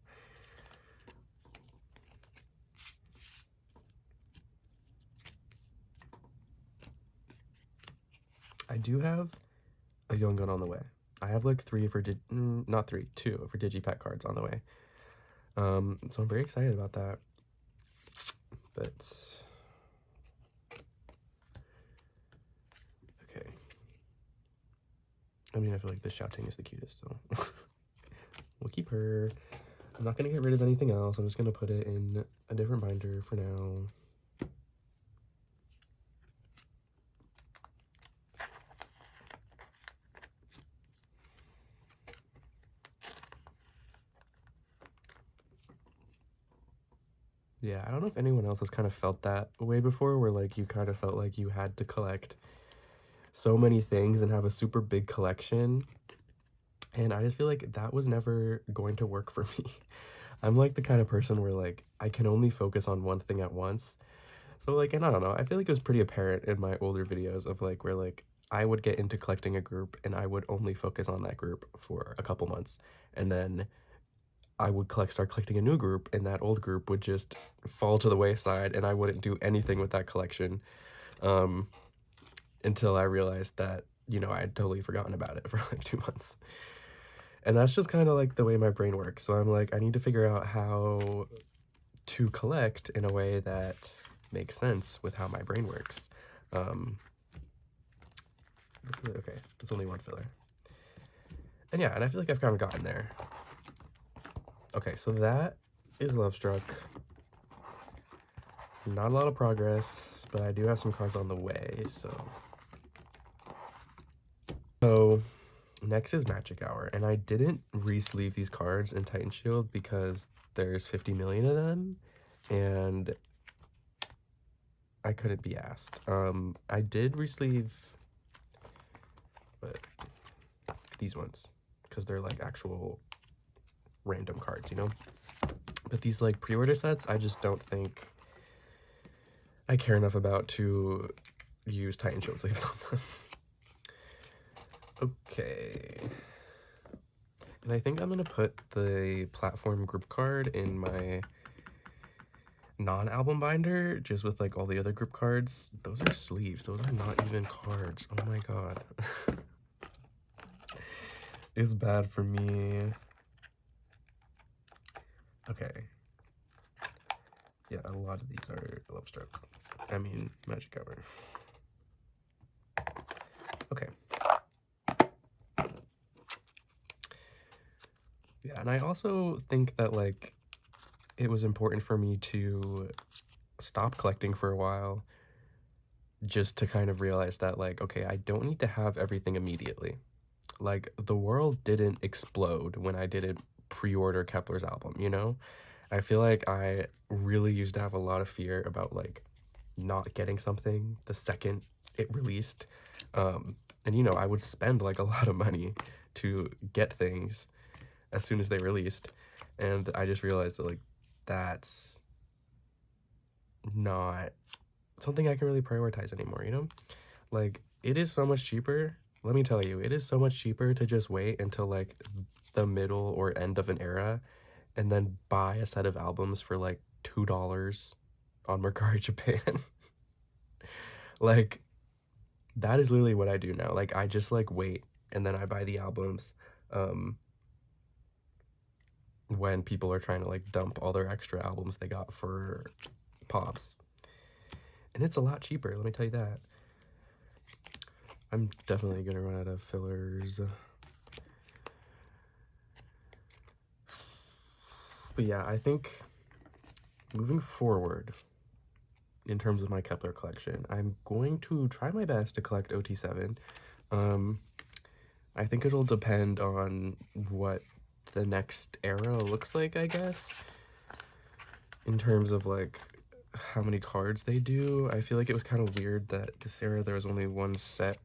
I do have a Young Gun on the way. I have like two for Digipack cards on the way. So I'm very excited about that. But okay. I mean, I feel like the shouting is the cutest, so we'll keep her. I'm not gonna get rid of anything else. I'm just gonna put it in a different binder for now. Yeah, I don't know if anyone else has kind of felt that way before, where like you kind of felt like you had to collect so many things and have a super big collection. And I just feel like that was never going to work for me. I'm like the kind of person where like I can only focus on one thing at once. So like, and I don't know, I feel like it was pretty apparent in my older videos of like where like I would get into collecting a group and I would only focus on that group for a couple months, and then I would start collecting a new group, and that old group would just fall to the wayside, and I wouldn't do anything with that collection until I realized that, you know, I had totally forgotten about it for like 2 months. And that's just kind of like the way my brain works. So I'm like, I need to figure out how to collect in a way that makes sense with how my brain works. Okay, there's only one filler. And yeah, and I feel like I've kind of gotten there. Okay, so that is Love Struck. Not a lot of progress, but I do have some cards on the way, so next is Magic Hour, and I didn't re-sleeve these cards in Titanshield because there's 50 million of them, and I couldn't be asked. I did re-sleeve, but these ones, because they're like actual random cards, you know? But these like pre-order sets, I just don't think I care enough about to use Titanshield sleeves on them. Okay. And I think I'm gonna put the platform group card in my non-album binder, just with like all the other group cards. Those are sleeves. Those are not even cards. Oh my god. It's bad for me. Okay. Yeah, a lot of these are Love Struck. I mean, Magic Hour. Okay. Yeah, and I also think that, like, it was important for me to stop collecting for a while just to kind of realize that, like, okay, I don't need to have everything immediately. Like, the world didn't explode when I didn't pre-order kep1er's album, you know? I feel like I really used to have a lot of fear about, like, not getting something the second it released. And, you know, I would spend, like, a lot of money to get things as soon as they released, and I just realized that, like, that's not something I can really prioritize anymore, you know? Like, it is so much cheaper, let me tell you, it is so much cheaper to just wait until, like, the middle or end of an era and then buy a set of albums for like $2 on Mercari Japan. Like, that is literally what I do now. Like, I just like wait and then I buy the albums when people are trying to like dump all their extra albums they got for Pops. And it's a lot cheaper, let me tell you that. I'm definitely gonna run out of fillers. But yeah, I think moving forward in terms of my Kep1er collection, I'm going to try my best to collect ot9. I think it'll depend on what the next era looks like, I guess, in terms of like how many cards they do. I feel like it was kind of weird that this era there was only one set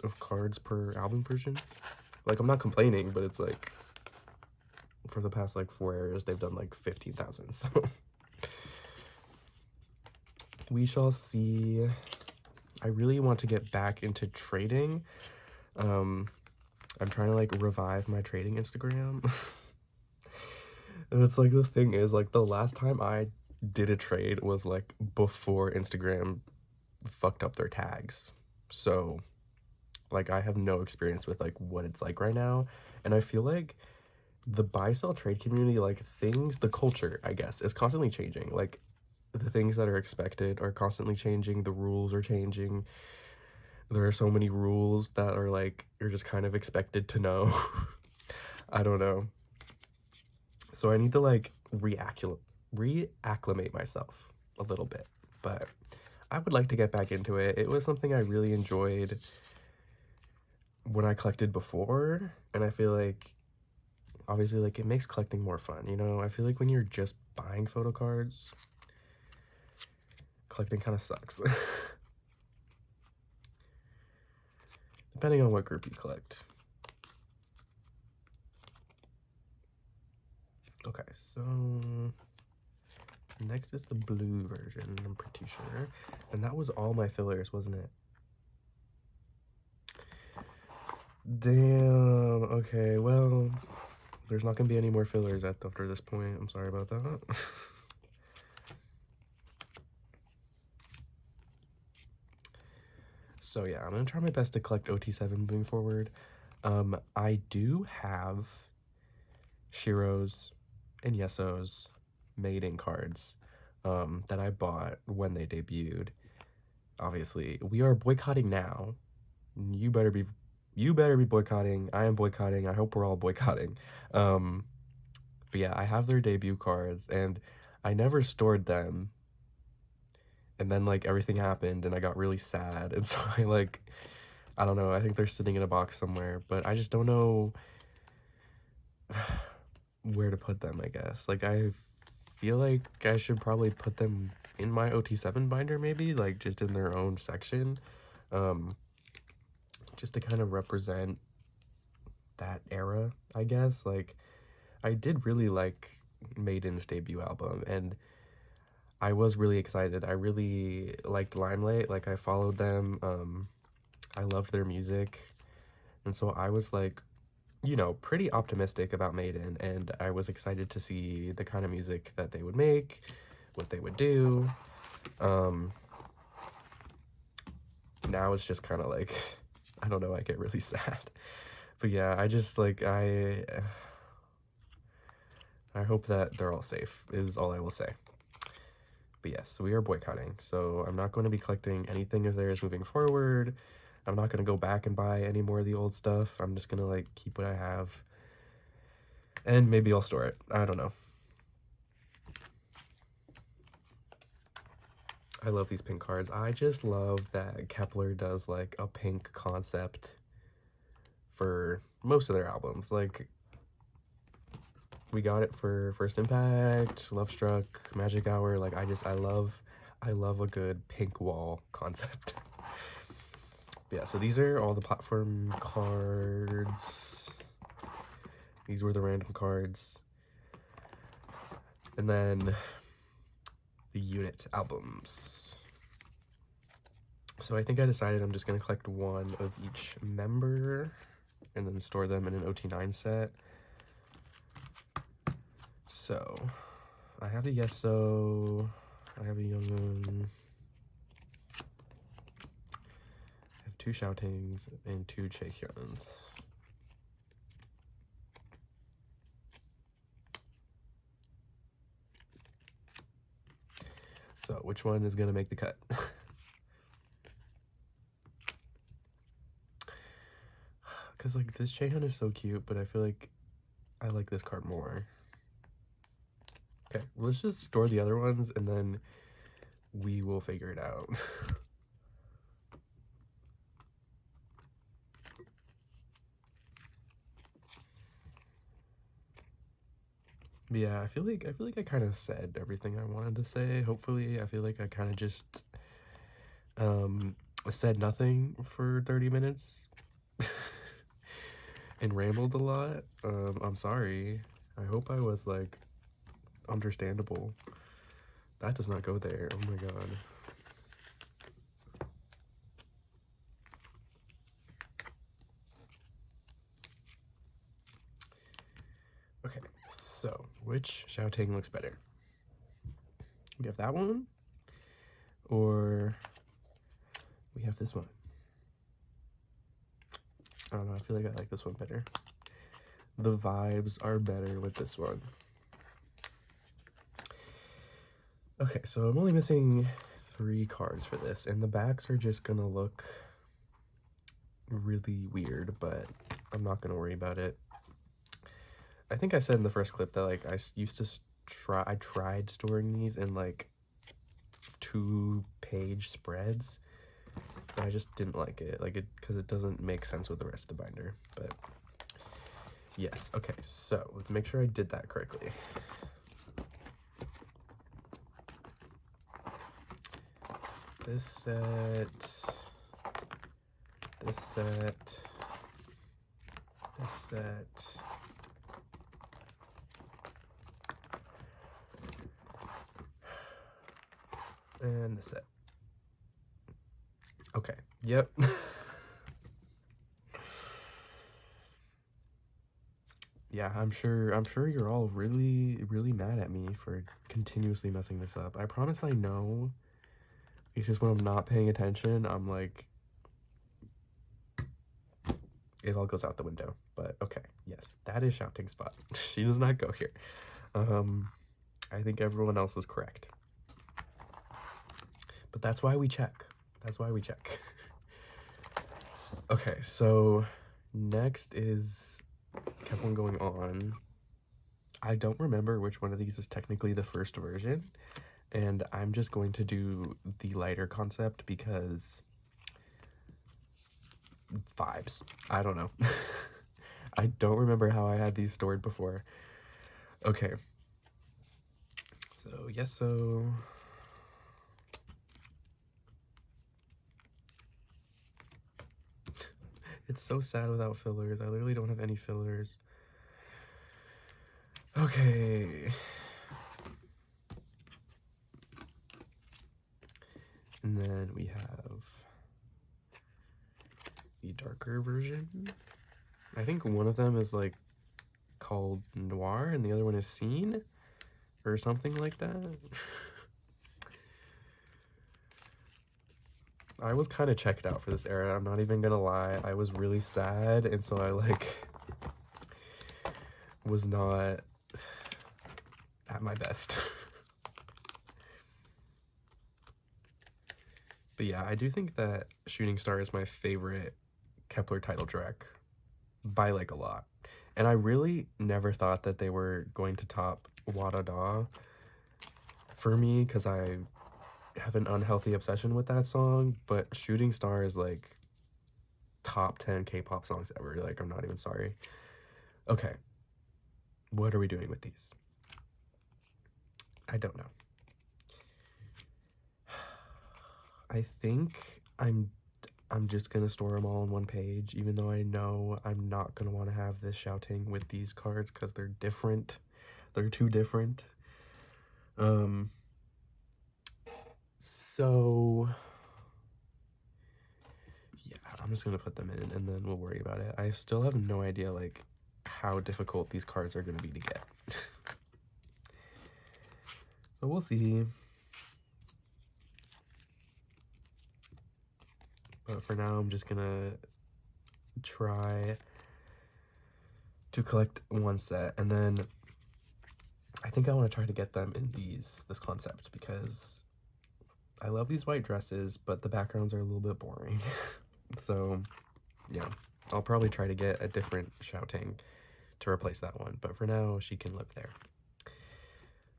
of cards per album version. Like, I'm not complaining, but it's like for the past like 4 eras they've done like 15,000, so we shall see. I really want to get back into trading. I'm trying to like revive my trading Instagram. And it's like, the thing is, like, the last time I did a trade was like before Instagram fucked up their tags. So like, I have no experience with like what it's like right now. And I feel like the buy sell trade community, like, the culture, I guess, is constantly changing. Like, the things that are expected are constantly changing, the rules are changing. There are so many rules that are like, you're just kind of expected to know. I don't know. So I need to like reacclimate myself a little bit, but I would like to get back into it. It was something I really enjoyed when I collected before, and I feel like obviously like it makes collecting more fun, you know? I feel like when you're just buying photo cards, collecting kind of sucks. Depending on what group you collect. Okay, so next is the blue version, I'm pretty sure. And that was all my fillers, wasn't it? Damn, okay, well, there's not gonna be any more fillers after this point. I'm sorry about that. So yeah, I'm gonna try my best to collect ot9 moving forward. I do have Shiro's and Yeso's maiden cards that I bought when they debuted. Obviously, we are boycotting now. You better be boycotting. I am boycotting. I hope we're all boycotting. But yeah, I have their debut cards, and I never stored them. And then like everything happened, and I got really sad, and so I don't know. I think they're sitting in a box somewhere, but I just don't know where to put them, I guess. Like, I feel like I should probably put them in my ot9 binder, maybe, like, just in their own section, just to kind of represent that era, I guess. Like, I did really like Maiden's debut album, and I was really excited. I really liked Limelight. Like, I followed them. I loved their music, and so I was like, you know, pretty optimistic about Maiden, and I was excited to see the kind of music that they would make, what they would do. Now it's just kind of like, I don't know, I get really sad. But yeah, I just like, I hope that they're all safe, is all I will say. But yes, we are boycotting, so I'm not going to be collecting anything of theirs moving forward. I'm not going to go back and buy any more of the old stuff. I'm just going to like keep what I have, and maybe I'll store it. I don't know. I love these pink cards. I just love that Kep1er does like a pink concept for most of their albums. Like, we got it for First Impact, Love Struck, Magic Hour. Like, I love a good pink wall concept. Yeah, so these are all the platform cards. These were the random cards. And then the unit albums. So I think I decided I'm just going to collect one of each member and then store them in an ot9 set. So I have a yes so, I have a young, I have 2 shoutings and 2 chaehyuns. So which one is gonna make the cut? Because like this chaehyun is so cute, but I feel like I like this card more. Okay, let's just store the other ones and then we will figure it out. But yeah, I feel like I kind of said everything I wanted to say. Hopefully, I feel like I kind of just said nothing for 30 minutes and rambled a lot. I'm sorry. I hope I was like understandable. That does not go there. Oh my god. Okay, so which shouting looks better? We have that one, or we have this one. I don't know, I feel like I like this one better. The vibes are better with this one. Okay, so I'm only missing 3 cards for this, and the backs are just gonna look really weird, but I'm not gonna worry about it. I think I said in the first clip that like I used to I tried storing these in like 2-page spreads, but I just didn't like it, because it doesn't make sense with the rest of the binder. But yes, okay, so let's make sure I did that correctly. This set, this set, this set, and this set. Okay, yep. Yeah, I'm sure you're all really mad at me for continuously messing this up. I promise I know. It's just when I'm not paying attention, I'm like, it all goes out the window. But okay, yes, that is shouting spot. She does not go here. I think everyone else is correct. But that's why we check. That's why we check. Okay, so next is kept on going on. I don't remember which one of these is technically the first version, and I'm just going to do the lighter concept because vibes. I don't know. I don't remember how I had these stored before. Okay. So, yes, so... It's so sad without fillers. I literally don't have any fillers. Okay. And then we have the darker version. I think one of them is like called Noir and the other one is Scene or something like that. I was kind of checked out for this era, I'm not even gonna lie. I was really sad, and so I like was not at my best. But yeah, I do think that Shooting Star is my favorite kep1er title track by like a lot. And I really never thought that they were going to top Wadada for me, because I have an unhealthy obsession with that song, but Shooting Star is like top 10 K-pop songs ever. Like, I'm not even sorry. Okay, what are we doing with these? I don't know. I think I'm just gonna store them all on one page, even though I know I'm not gonna want to have this shouting with these cards because they're different. They're too different. So yeah, I'm just gonna put them in and then we'll worry about it. I still have no idea like how difficult these cards are gonna be to get. So we'll see. But for now, I'm just gonna try to collect one set, and then I think I want to try to get them in this concept, because I love these white dresses, but the backgrounds are a little bit boring. So yeah, I'll probably try to get a different shouting to replace that one, but for now she can live there.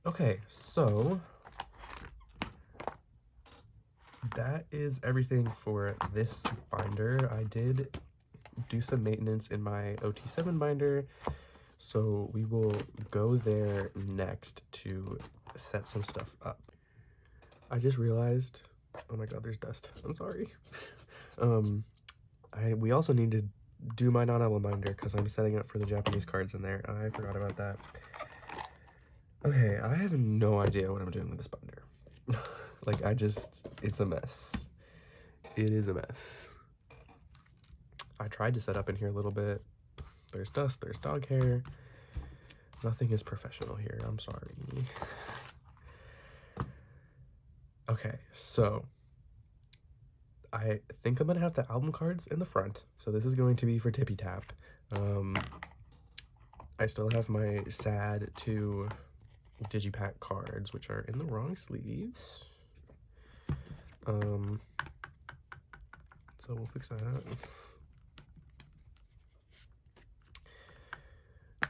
Okay, so that is everything for this binder. I did do some maintenance in my ot7 binder, so we will go there next to set some stuff up. I just realized, oh my god, there's dust. I'm sorry. We also need to do my non-album binder because I'm setting up for the Japanese cards in there. I forgot about that. Okay, I have no idea what I'm doing with this binder. Like, it's a mess. It is a mess. I tried to set up in here a little bit. There's dust, there's dog hair. Nothing is professional here, I'm sorry. Okay, so I think I'm gonna have the album cards in the front. So this is going to be for Tippy Tap. I still have my sad 2 digipack cards, which are in the wrong sleeves. So we'll fix that.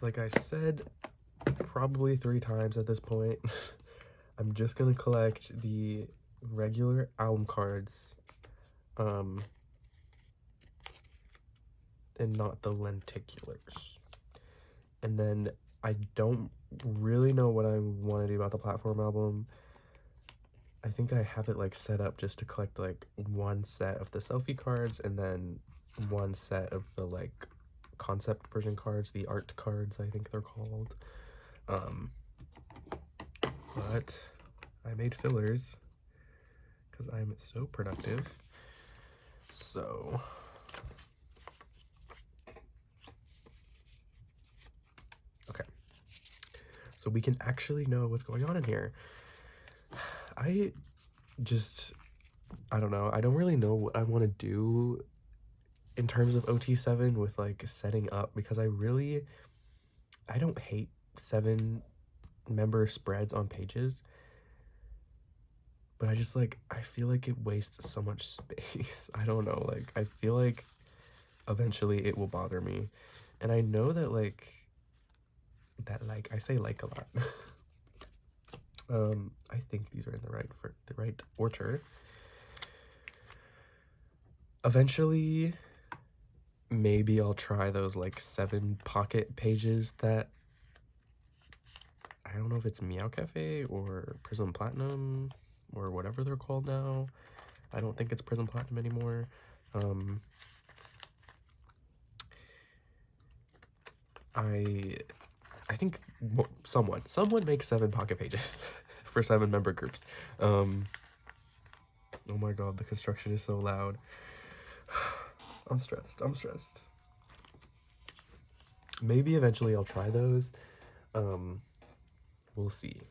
Like I said, probably 3 times at this point, I'm just gonna collect the regular album cards, and not the lenticulars. And then I don't really know what I want to do about the platform album. I think I have it like set up just to collect like 1 set of the selfie cards, and then 1 set of the like concept version cards, the art cards, I think they're called. But I made fillers because I'm so productive. So okay, so we can actually know what's going on in here. I don't know, I don't really know what I want to do in terms of ot7 with like setting up, because I don't hate 7 member spreads on pages, but I feel like it wastes so much space. I don't know, like I feel like eventually it will bother me, and I know that I say like a lot. I think these are in the right order. Eventually, maybe I'll try those like 7 pocket pages that, I don't know if it's Meow Cafe or Prism Platinum or whatever they're called now. I don't think it's Prism Platinum anymore. I think someone makes 7 pocket pages for 7 member groups. Oh my god, the construction is so loud. I'm stressed. Maybe eventually I'll try those. We'll see.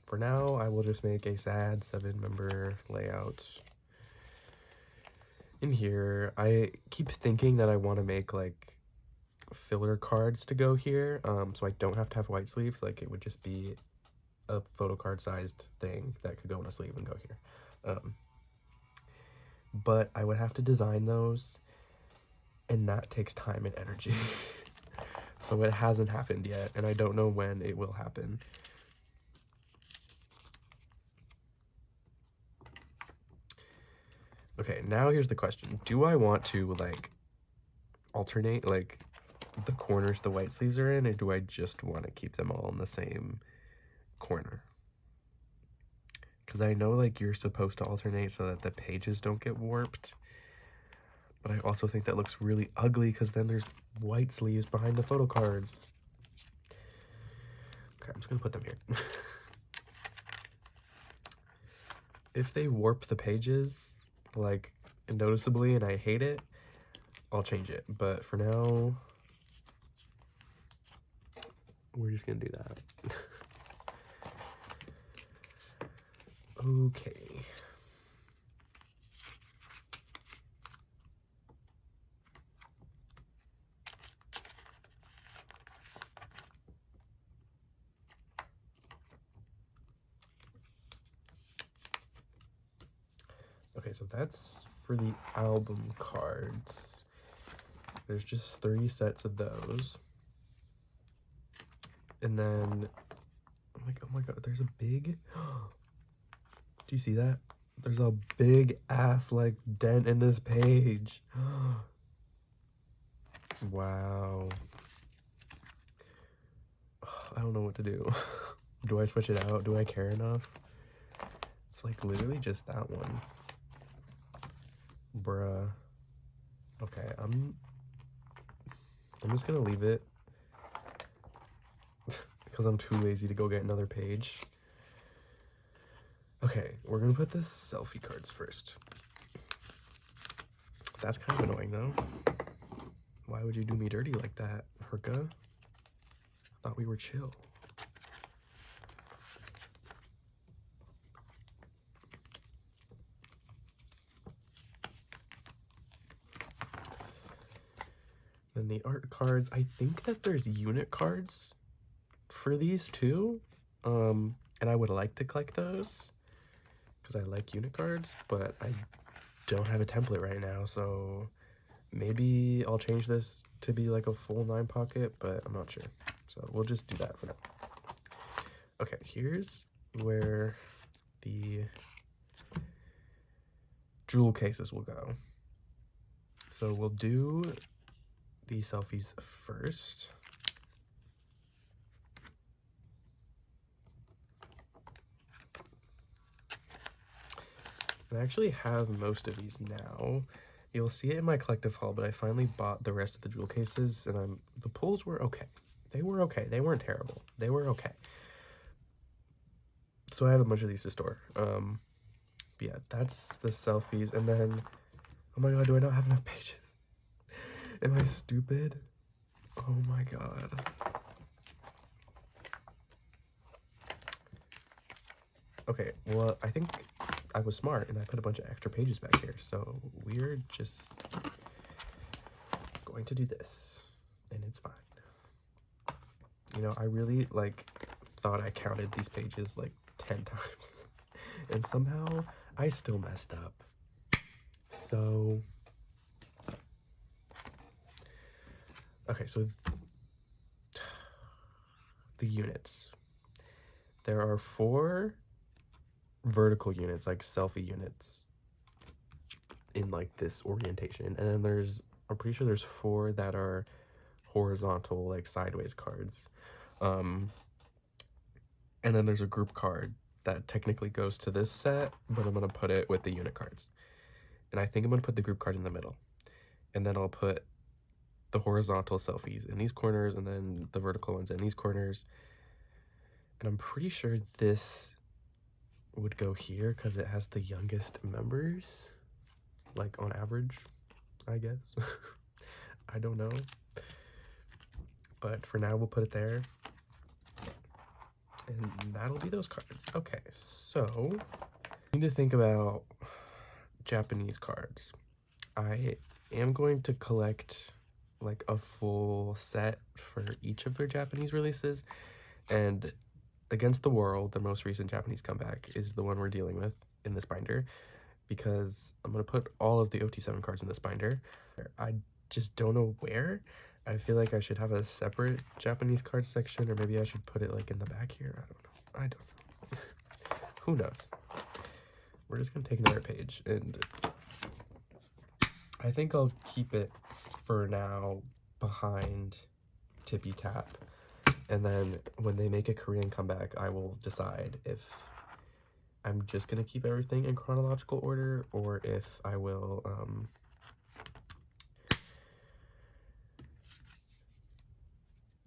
For now, I will just make a sad 7 member layout. In here, I keep thinking that I want to make like filler cards to go here, so I don't have to have white sleeves. Like, it would just be a photocard sized thing that could go in a sleeve and go here. But I would have to design those, and that takes time and energy. So it hasn't happened yet, and I don't know when it will happen. Okay, now here's the question. Do I want to like alternate like the corners the white sleeves are in, or do I just want to keep them all in the same corner? Because I know like you're supposed to alternate so that the pages don't get warped, but I also think that looks really ugly because then there's white sleeves behind the photo cards. Okay, I'm just gonna put them here. If they warp the pages like noticeably and I hate it, I'll change it, but for now we're just gonna do that. Okay. Okay, so that's for the album cards. There's just 3 sets of those. And then, oh my god, there's a big, do you see that? There's a big ass like dent in this page. Wow. I don't know what to do. Do I switch it out? Do I care enough? It's like literally just that one. Bruh. Okay, I'm just gonna leave it because I'm too lazy to go get another page. Okay, we're gonna put the selfie cards first. That's kind of annoying though. Why would you do me dirty like that, Herkka? Thought we were chill. Then the art cards, I think that there's unit cards for these too. And I would like to collect those because I like unit cards, but I don't have a template right now, so maybe I'll change this to be like a full 9 pocket, but I'm not sure. So we'll just do that for now. Okay, here's where the jewel cases will go. So we'll do the selfies first. I actually have most of these now. You'll see it in my collective haul, but I finally bought the rest of the jewel cases, and the pulls were okay. They were okay. They weren't terrible. They were okay. So I have a bunch of these to store. But yeah, that's the selfies, and then, oh my god, do I not have enough pages? Am I stupid? Oh my god. Okay, well, I think I was smart and I put a bunch of extra pages back here, so we're just going to do this, and it's fine. You know, I really, like, thought I counted these pages, like, 10 times, and somehow I still messed up. So, okay, so the units. There are 4 vertical units, like selfie units, in like this orientation, and then there's, I'm pretty sure there's 4 that are horizontal, like sideways cards, and then there's a group card that technically goes to this set, but I'm gonna put it with the unit cards, and I think I'm gonna put the group card in the middle, and then I'll put the horizontal selfies in these corners, and then the vertical ones in these corners, and I'm pretty sure this would go here because it has the youngest members, like on average, I guess. I don't know, but for now we'll put it there, and that'll be those cards. Okay, so I need to think about Japanese cards. I am going to collect like a full set for each of their Japanese releases, and Against the World, the most recent Japanese comeback, is the one we're dealing with in this binder, because I'm going to put all of the ot7 cards in this binder. I just don't know where. I feel like I should have a separate Japanese cards section, or maybe I should put it like in the back here. I don't know. Who knows? We're just going to take another page, and I think I'll keep it for now behind Tippy Tap, and then when they make a Korean comeback, I will decide if I'm just gonna keep everything in chronological order, or if I will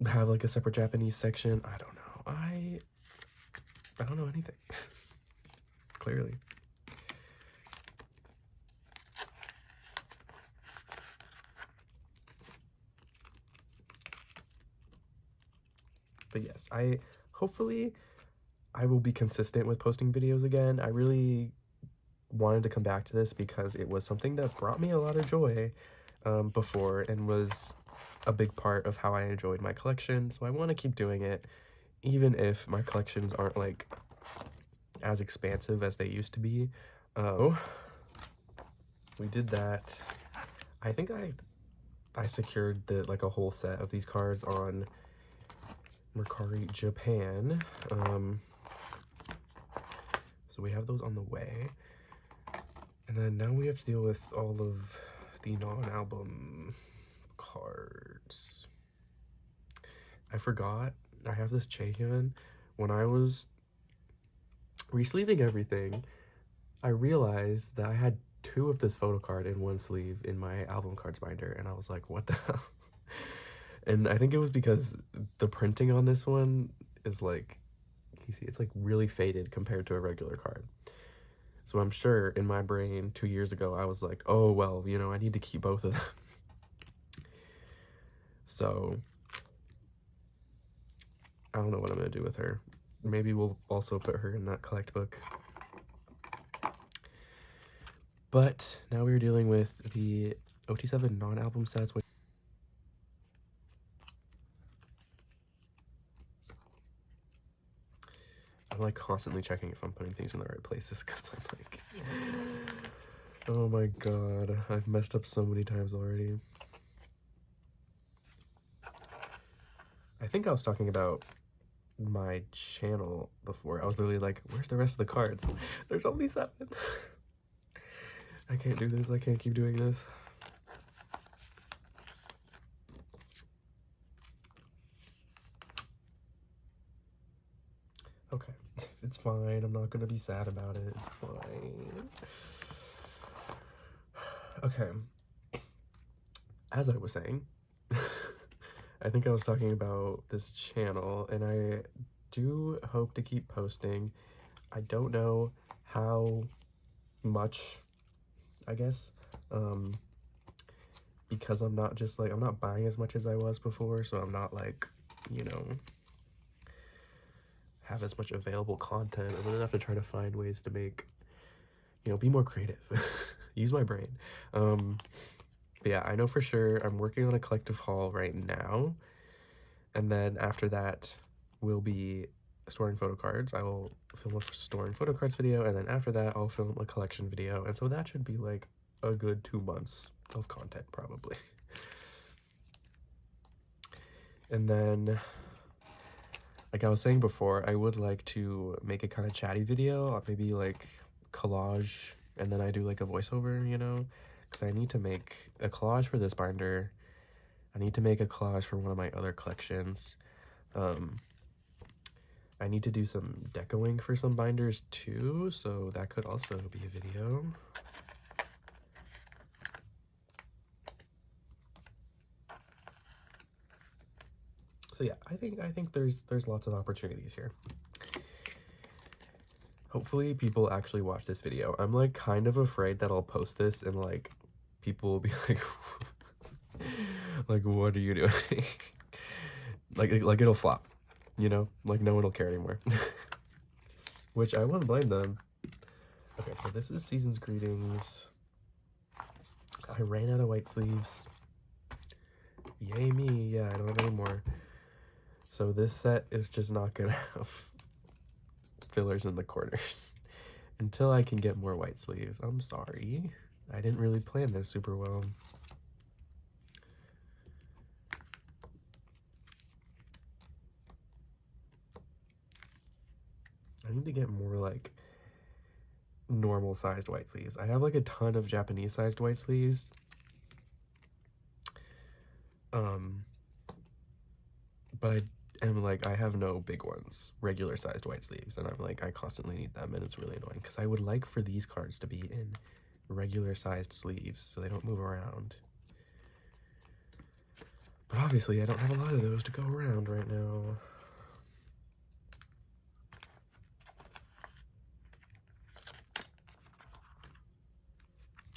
have like a separate Japanese section. I don't know. I don't know anything. Clearly. But yes, hopefully I will be consistent with posting videos again. I really wanted to come back to this because it was something that brought me a lot of joy before and was a big part of how I enjoyed my collection. So I want to keep doing it, even if my collections aren't like as expansive as they used to be. We did that. I think I secured like a whole set of these cards on Mercari Japan. So we have those on the way. And then now we have to deal with all of the non-album cards. I forgot I have this Chaehyun. When I was re-sleeving everything, I realized that I had 2 of this photo card in one sleeve in my album cards binder, and I was like, what the hell? And I think it was because the printing on this one is like, you see, it's like really faded compared to a regular card. So I'm sure in my brain 2 years ago, I was like, oh, well, you know, I need to keep both of them. So I don't know what I'm going to do with her. Maybe we'll also put her in that collect book. But now we're dealing with the ot9 non-album sets. I'm like constantly checking if I'm putting things in the right places because I'm like, oh my god, I've messed up so many times already. I think I was talking about my channel before. I was literally like, where's the rest of the cards? There's only 7. I can't do this. I can't keep doing this. Okay, it's fine. I'm not gonna be sad about it. It's fine. Okay. As I was saying, I think I was talking about this channel, and I do hope to keep posting. I don't know how much, I guess, because I'm not just like, I'm not buying as much as I was before, so I'm not like, you know, have as much available content. I'm gonna have to try to find ways to make, you know, be more creative, use my brain. But yeah, I know for sure I'm working on a collective haul right now, and then after that we'll be storing photo cards. I will film a storing photo cards video, and then after that I'll film a collection video, and so that should be like a good 2 months of content probably. And then, like I was saying before, I would like to make a kind of chatty video, maybe like collage, and then I do like a voiceover, you know, because I need to make a collage for this binder. I need to make a collage for one of my other collections. I need to do some decoing for some binders too, so that could also be a video. So yeah, I think there's lots of opportunities here. Hopefully people actually watch this video. I'm like kind of afraid that I'll post this and like people will be like like, what are you doing? like it'll flop, you know, like no one will care anymore. Which I wouldn't blame them. Okay, so this is Season's Greetings. I ran out of white sleeves. Yay me. Yeah, I don't have any more. So this set is just not gonna have fillers in the corners until I can get more white sleeves. I'm sorry. I didn't really plan this super well. I need to get more like normal sized white sleeves. I have like a ton of Japanese sized white sleeves. But I have no big ones, regular sized white sleeves, and I'm like, I constantly need them, and it's really annoying because I would like for these cards to be in regular sized sleeves so they don't move around. But obviously I don't have a lot of those to go around right now.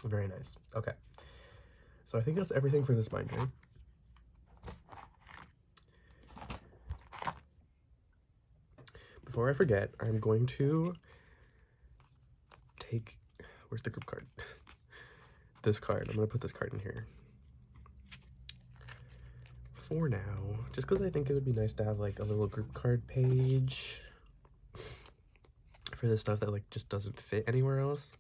Very nice. Okay. So I think that's everything for this binder. Before before I forget, I'm going to take, where's the group card? This card. I'm going to put this card in here for now, just because I think it would be nice to have like a little group card page for the stuff that like just doesn't fit anywhere else.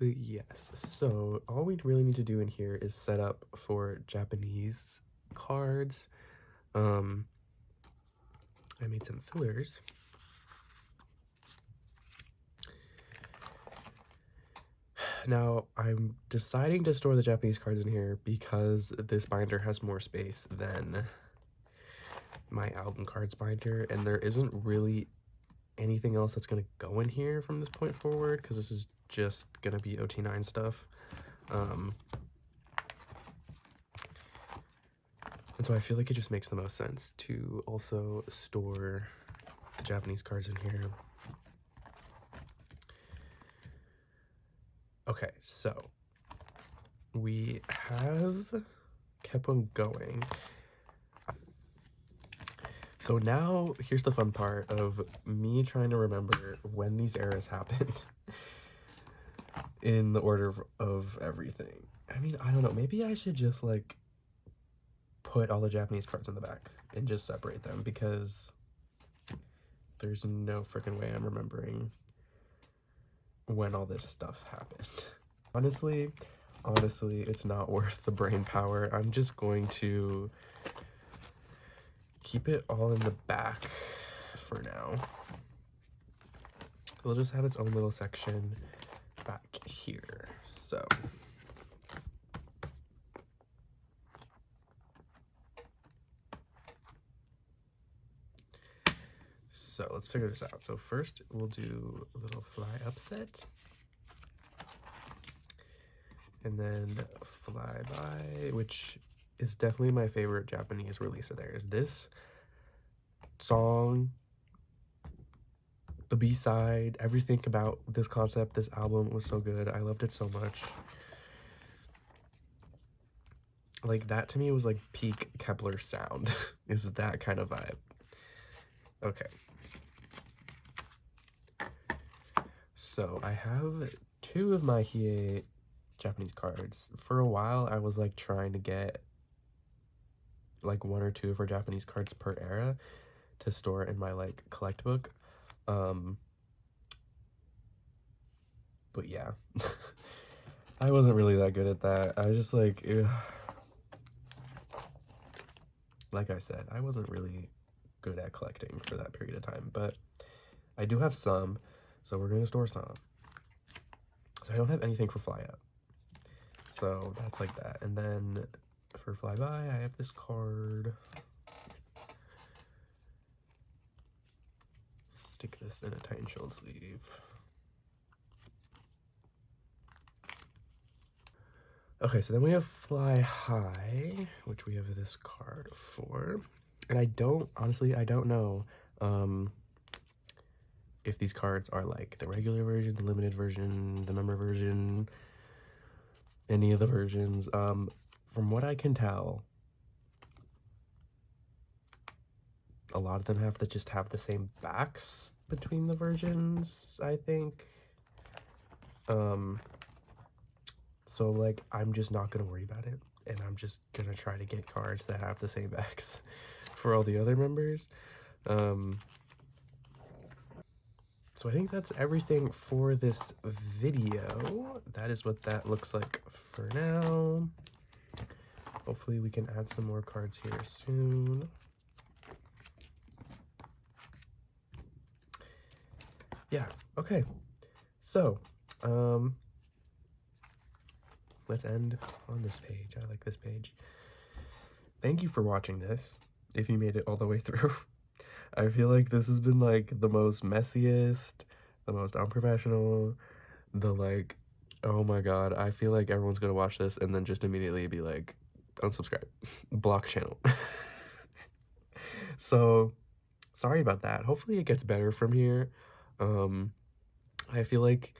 But yes, so all we really need to do in here is set up for Japanese cards. I made some fillers. Now, I'm deciding to store the Japanese cards in here because this binder has more space than my album cards binder, and there isn't really anything else that's going to go in here from this point forward, because this is just going to be ot9 stuff. And so I feel like it just makes the most sense to also store the Japanese cards in here. Okay, so we have kep1er going. So now here's the fun part of me trying to remember when these eras happened in the order of everything. I mean, I don't know, maybe I should just like put all the Japanese cards in the back and just separate them, because there's no freaking way I'm remembering when all this stuff happened. Honestly, it's not worth the brain power. I'm just going to keep it all in the back for now. It'll just have its own little section back here. So let's figure this out. So first we'll do a little fly upset, and then fly by, which is definitely my favorite Japanese release of theirs. This song, the B-side, everything about this concept, this album was so good. I loved it so much. Like, that to me was like peak kep1er sound. Is that kind of vibe. Okay. So I have 2 of my hiatus Japanese cards. For a while, I was like trying to get like 1 or 2 of her Japanese cards per era to store in my like collect book. But yeah, I wasn't really that good at that. I was just like, like I said, I wasn't really good at collecting for that period of time, but I do have some, so we're going to store some. So I don't have anything for fly up. So that's like that. And then for flyby, I have this card. Stick this in a titanshield sleeve. Okay, so then we have fly high, which we have this card for. And I don't, honestly, I don't know if these cards are like the regular version, the limited version, the member version, any of the versions. From what I can tell, a lot of them have to just have the same backs between the versions, I think. So like, I'm just not gonna worry about it, and I'm just gonna try to get cards that have the same backs for all the other members. So I think that's everything for this video. That is what that looks like for now. Hopefully we can add some more cards here soon. Yeah, okay. So, let's end on this page. I like this page. Thank you for watching this, if you made it all the way through. I feel like this has been like the most messiest, the most unprofessional, the like, oh my god, I feel like everyone's gonna watch this and then just immediately be like, unsubscribe, block channel. So, sorry about that. Hopefully it gets better from here. I feel like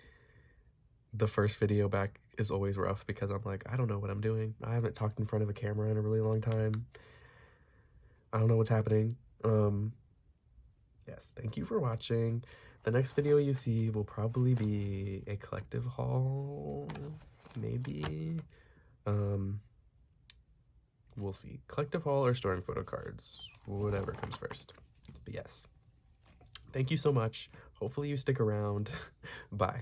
the first video back is always rough because I'm like, I don't know what I'm doing. I haven't talked in front of a camera in a really long time. I don't know what's happening. Yes, thank you for watching. The next video you see will probably be a collective haul, maybe. We'll see. Collective haul or storing photo cards, whatever comes first. But yes, thank you so much. Hopefully you stick around. Bye.